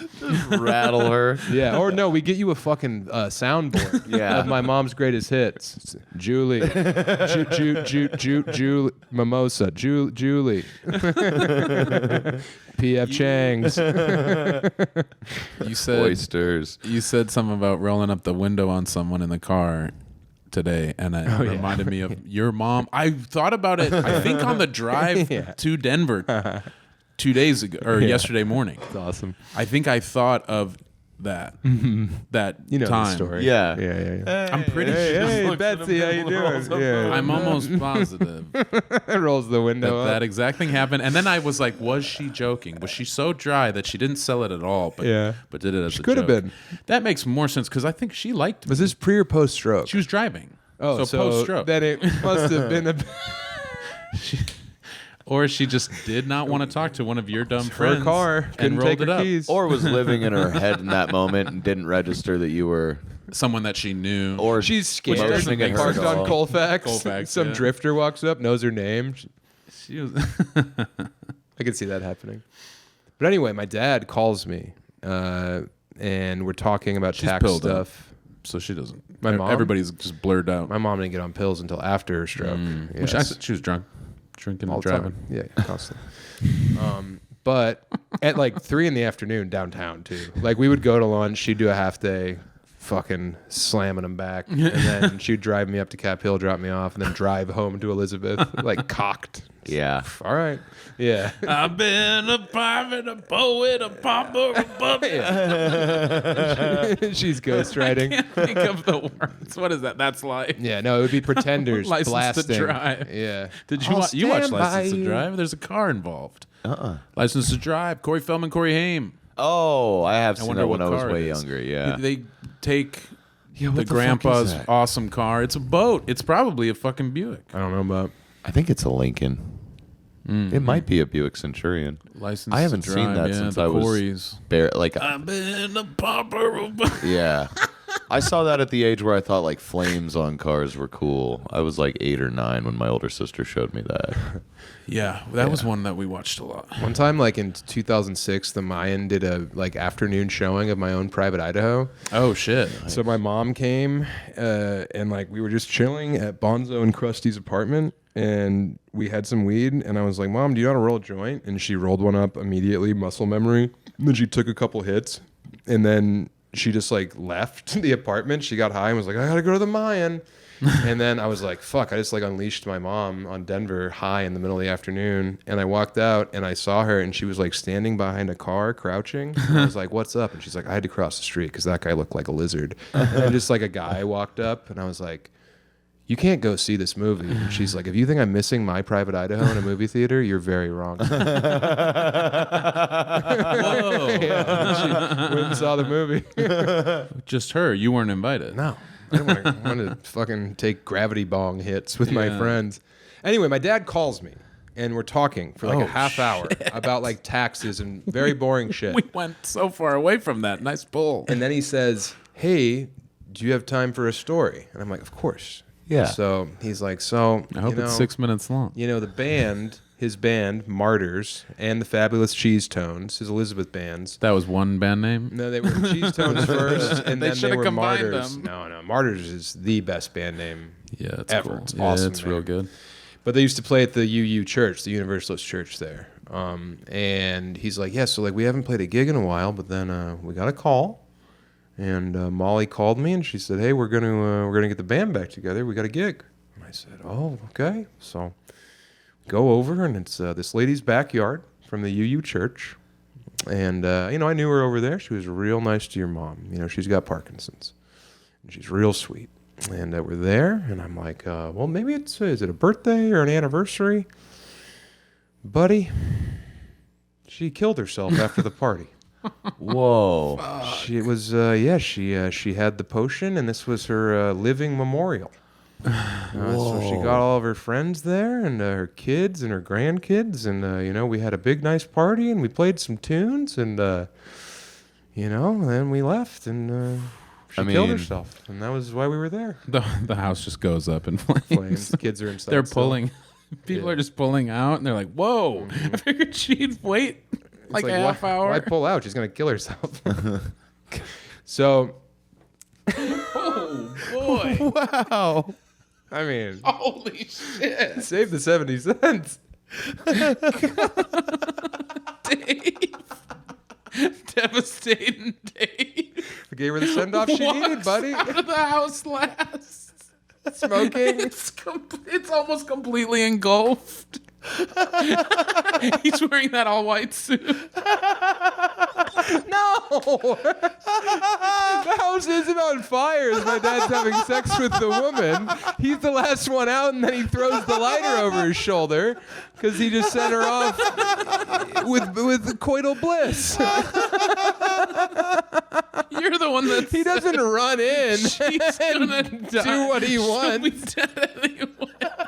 Rattle her. Yeah, or no, we get you a fucking soundboard of my mom's greatest hits. Julie, Julie, Mimosa, Julie, P.F. Chang's. You said Oysters. You said something about rolling up the window on someone in the car today, and it reminded me of your mom. I thought about it, I think on the drive to Denver 2 days ago, or yesterday morning. That's awesome. I think I thought of that that You know time. the story. Yeah. I'm pretty sure. Hey, Betsy, how you doing? Yeah. I'm almost positive Rolls the window that up. exact thing happened. And then I was like, was she joking? Was she so dry that she didn't sell it at all, but did it as a could have joke? been. That makes more sense because I think she liked Was me. this pre or post stroke? She was driving. so post-stroke. then it must have been a. Or she just did not want to talk to one of your dumb friends. Her car and couldn't rolled take it her up. keys. Or was living in her head in that moment and didn't register that you were. Someone that she knew. Or She's scared. motioning at her Parked at on all. Colfax. Some yeah. drifter walks up, knows her name. She was I could see that happening. But anyway, my dad calls me, and we're talking about She's tax pilled up. stuff. so she doesn't. My mom? Everybody's just blurred out. My mom didn't get on pills until after her stroke. Which I Yes. said she was drunk, drinking All and the driving. time. Yeah, constantly. But at like 3 p.m. downtown too. Like we would go to lunch. She'd do a half day, fucking slamming them back, and then she'd drive me up to Cap Hill, drop me off, and then drive home to Elizabeth, like cocked. Yeah. All right. Yeah. I've been a pirate, a poet, a pauper, a puppet. She's ghostwriting. I can't think of the words. What is that? That's life. Yeah. No, it would be Pretenders License to blasting. Drive. Yeah. Did you watch? You watched License to Drive? There's a car involved. License to Drive. Corey Feldman, Corey Haim. Oh, I have seen wonder that when what I was car it way is. younger. Yeah. They take Yeah, the what the fuck is grandpa's that? awesome car. It's a boat. It's probably a fucking Buick. I don't know about. I think it's a Lincoln. It might be a Buick Centurion. License I haven't to seen Drive, that yeah, since the I was Corys. I've been a pauper. yeah. I saw that at the age where I thought like flames on cars were cool. I was like 8 or 9 when my older sister showed me that. Yeah, that was one that we watched a lot. One time, like in 2006, the Mayan did a like afternoon showing of My Own Private Idaho. Oh shit! So my mom came, and like we were just chilling at Bonzo and Krusty's apartment, and we had some weed, and I was like, "Mom, do you know how to roll a joint?" And she rolled one up immediately, muscle memory. And then she took a couple hits, and then she just like left the apartment. She got high and was like, "I gotta go to the Mayan." And then I was like, fuck, I just like unleashed my mom on Denver high in the middle of the afternoon. And I walked out and I saw her and she was like standing behind a car crouching. And I was like, what's up? And she's like, I had to cross the street because that guy looked like a lizard. And then just like a guy walked up and I was like, you can't go see this movie. And she's like, if you think I'm missing My Private Idaho in a movie theater, you're very wrong. Whoa! Yeah. She went and saw the movie. Just her. You weren't invited. No. I didn't want to fucking take gravity bong hits with my Yeah. friends. Anyway, my dad calls me and we're talking for like Oh, a half hour about like taxes and very boring shit. We went so far away from that. Nice pull. And then he says, hey, do you have time for a story? And I'm like, of course. Yeah. So he's like, so, I hope it's 6 minutes long. You know, the band, his band, Martyrs, and the Fabulous Cheese Tones, his Elizabeth bands. That was one band name. No, they were Cheese Tones first, and They then they should've were combined Martyrs. them. No, Martyrs is the best band name Yeah, it's ever. cool. It's Yeah, awesome. it's real man. good. But they used to play at the UU Church, the Universalist Church there. And he's like, yeah, so like we haven't played a gig in a while, but then we got a call, and Molly called me and she said, hey, we're gonna get the band back together. We got a gig. And I said, oh, okay. So go over, and it's this lady's backyard from the UU Church. And you know, I knew her over there. She was real nice to your mom. You know, she's got Parkinson's, and she's real sweet. And we're there, and I'm like, well, maybe is it a birthday or an anniversary? Buddy, she killed herself after the party. Whoa. She was, she had the potion, and this was her living memorial. So she got all of her friends there, and her kids and her grandkids, and you know, we had a big, nice party, and we played some tunes, and you know, then we left, and she killed herself, and that was why we were there. The house just goes up in flames. Flames. The kids are inside. They're still. pulling. People are just pulling out, and they're like, "Whoa!" I figured she'd wait like a half hour. Why pull out? She's gonna kill herself. So, Oh boy! Wow. I mean, Holy shit! save the 70 cents. Dave. Devastating Dave. I gave her the send off she needed, buddy. Out of the house last. Smoking. It's almost completely engulfed. He's wearing that all white suit. No! The house isn't on fire as my dad's having sex with the woman. He's the last one out, and then he throws the lighter over his shoulder because he just sent her off with coital bliss. You're the one that He doesn't run in she's gonna and do what he She'll be wants. dead anyway.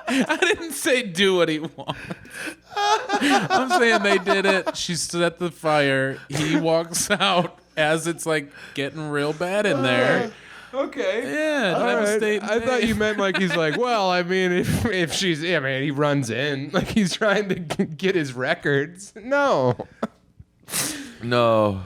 I didn't say do what he wants. I'm saying they did it. She set the fire. He walks out as it's like getting real bad in there. Okay. Yeah, All right. devastating. I thought you meant like he's like, well, I mean, if she's, yeah, man, he runs in like he's trying to get his records. No. No.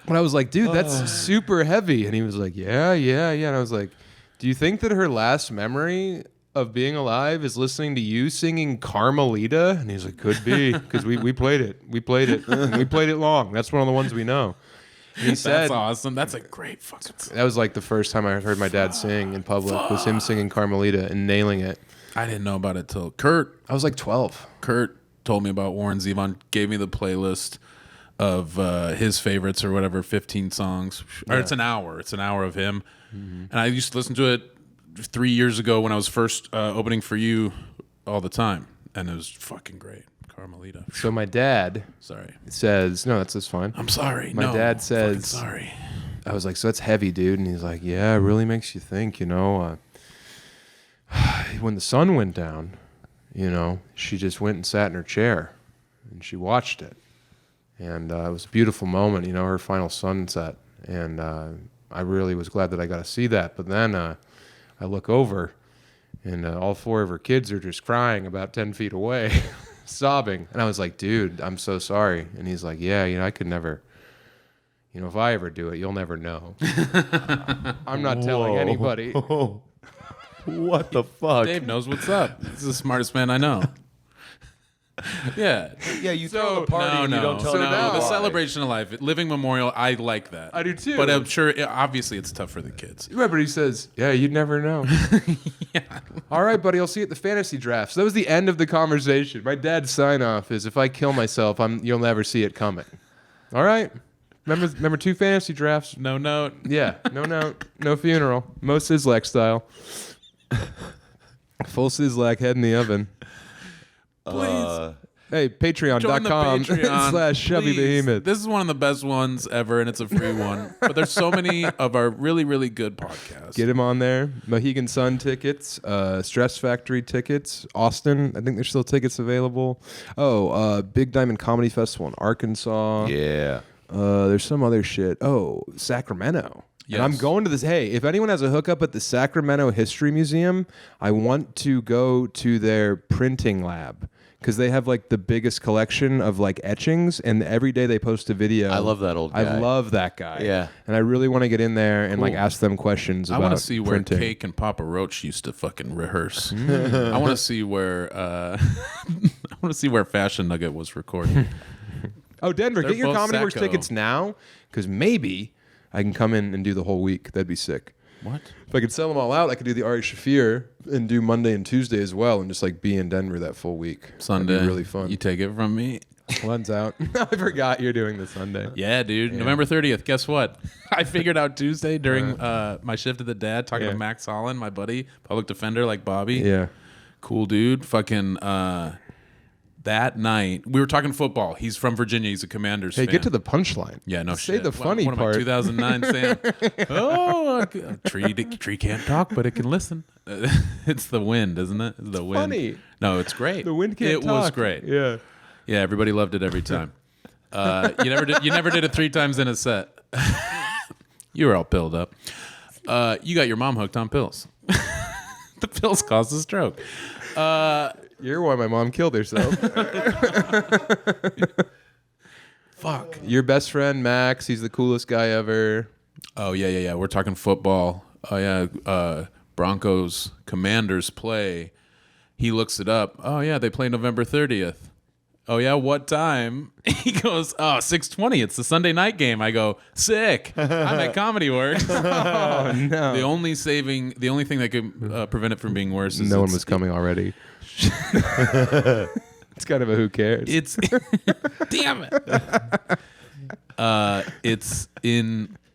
And I was like, dude, that's super heavy. And he was like, yeah. And I was like, do you think that her last memory of being alive is listening to you singing Carmelita? And he's like, could be, because we played it. We played it. We played it long. That's one of the ones we know. And he said, That's awesome. That's a great fucking song. that was like the first time I heard my dad sing in public was him singing Carmelita and nailing it. I didn't know about it till Kurt I was like 12. told me about Warren Zevon, gave me the playlist of his favorites or whatever, 15 songs. Or it's an hour. It's an hour of him. Mm-hmm. And I used to listen to it 3 years ago when I was first opening for you all the time. And it was fucking great. Carmelita. So my dad Sorry. says, no, that's fine. I'm sorry. My No, dad fucking says, sorry. I was like, so that's heavy, dude. And he's like, yeah, it really makes you think, you know. When the sun went down, you know, she just went and sat in her chair and she watched it. And it was a beautiful moment, you know, her final sunset. And I really was glad that I got to see that. But then I look over and all 4 of her kids are just crying about 10 feet away, sobbing. And I was like, dude, I'm so sorry. And he's like, yeah, you know, I could never, you know, if I ever do it, you'll never know. I'm not telling anybody. What the fuck? Dave knows what's up. He's the smartest man I know. Yeah. Yeah, you throw a party and you don't tell So anyone now- the why. celebration of life, living memorial, I like that. I do too. But I'm sure, obviously, it's tough for the kids. Remember, he says, yeah, you'd never know. All right, buddy, I'll see you at the fantasy draft. So that was the end of the conversation. My dad's sign off is if I kill myself, you'll never see it coming. All right? Remember 2 fantasy drafts? No note. Yeah, no note, no funeral. Mo Sislak style. Full Sislak, head in the oven. Please. Hey, Join the patreon.com Patreon. / Chubby Please. Behemoth. This is one of the best ones ever, and it's a free one. But there's so many of our really, really good podcasts. Get him on there. Mohegan Sun tickets, Stress Factory tickets, Austin. I think there's still tickets available. Oh, Big Diamond Comedy Festival in Arkansas. Yeah. There's some other shit. Oh, Sacramento. And I'm Yes. going to this. Hey, if anyone has a hookup at the Sacramento History Museum, I want to go to their printing lab because they have like the biggest collection of like etchings, and every day they post a video. I love that old guy. I love that guy. Yeah. And I really want to get in there and like ask them questions I about want to see where printing. Cake and Papa Roach used to fucking rehearse. I want to see where I want to see where Fashion Nugget was recorded. Oh, Denver, They're get your both Comedy Works Sacco. tickets now because maybe I can come in and do the whole week. That'd be sick. What? If I could sell them all out, I could do the Ari Shafir and do Monday and Tuesday as well, and just like be in Denver that full week. Sunday. That'd be really fun. You take it from me. Lund's out. I forgot you're doing the Sunday. Yeah, dude. November 30th. Guess what? I figured out Tuesday during my shift at the dad, talking Yeah. to Max Holland, my buddy, public defender like Bobby. Yeah. Cool dude. Fucking that night, we were talking football. He's from Virginia. He's a Commanders fan. Hey, get to the punchline. Yeah, no Say shit. the funny what part. Am I, 2009 saying, oh, tree can't talk, but it can listen. It's the wind, isn't it? The wind. funny. No, it's great. The wind can't It talk. was great. Yeah. Yeah, everybody loved it every time. You never did it 3 times in a set. You were all pilled up. You got your mom hooked on pills. The pills caused a stroke. You're why my mom killed herself. Fuck. Your best friend Max, he's the coolest guy ever. Oh yeah. We're talking football. Oh yeah. Broncos Commanders play. He looks it up. Oh yeah, they play November 30th. Oh yeah, what time? He goes, 6:20. It's the Sunday night game. I go, sick. I'm at Comedy Works. Oh no. The only thing that could prevent it from being worse is No one was coming already. It's kind of a who cares. It's damn it. It's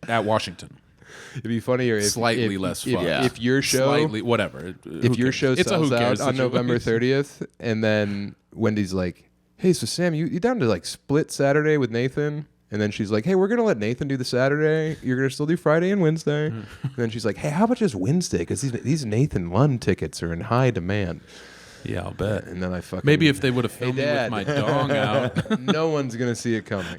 at Washington. It'd be funnier if Slightly less fun. If your show, Slightly, whatever. if your show It's a who sells cares out on November situation. 30th, and then Wendy's like, "Hey, so Sam, you down to like split Saturday with Nathan?" And then she's like, "Hey, we're gonna let Nathan do the Saturday. You're gonna still do Friday and Wednesday." And then she's like, "Hey, how about just Wednesday? Because these Nathan Lund tickets are in high demand." Yeah, I'll bet. And then I fucking Maybe if they would have filmed me Dad. with my dong out. no one's gonna see it coming.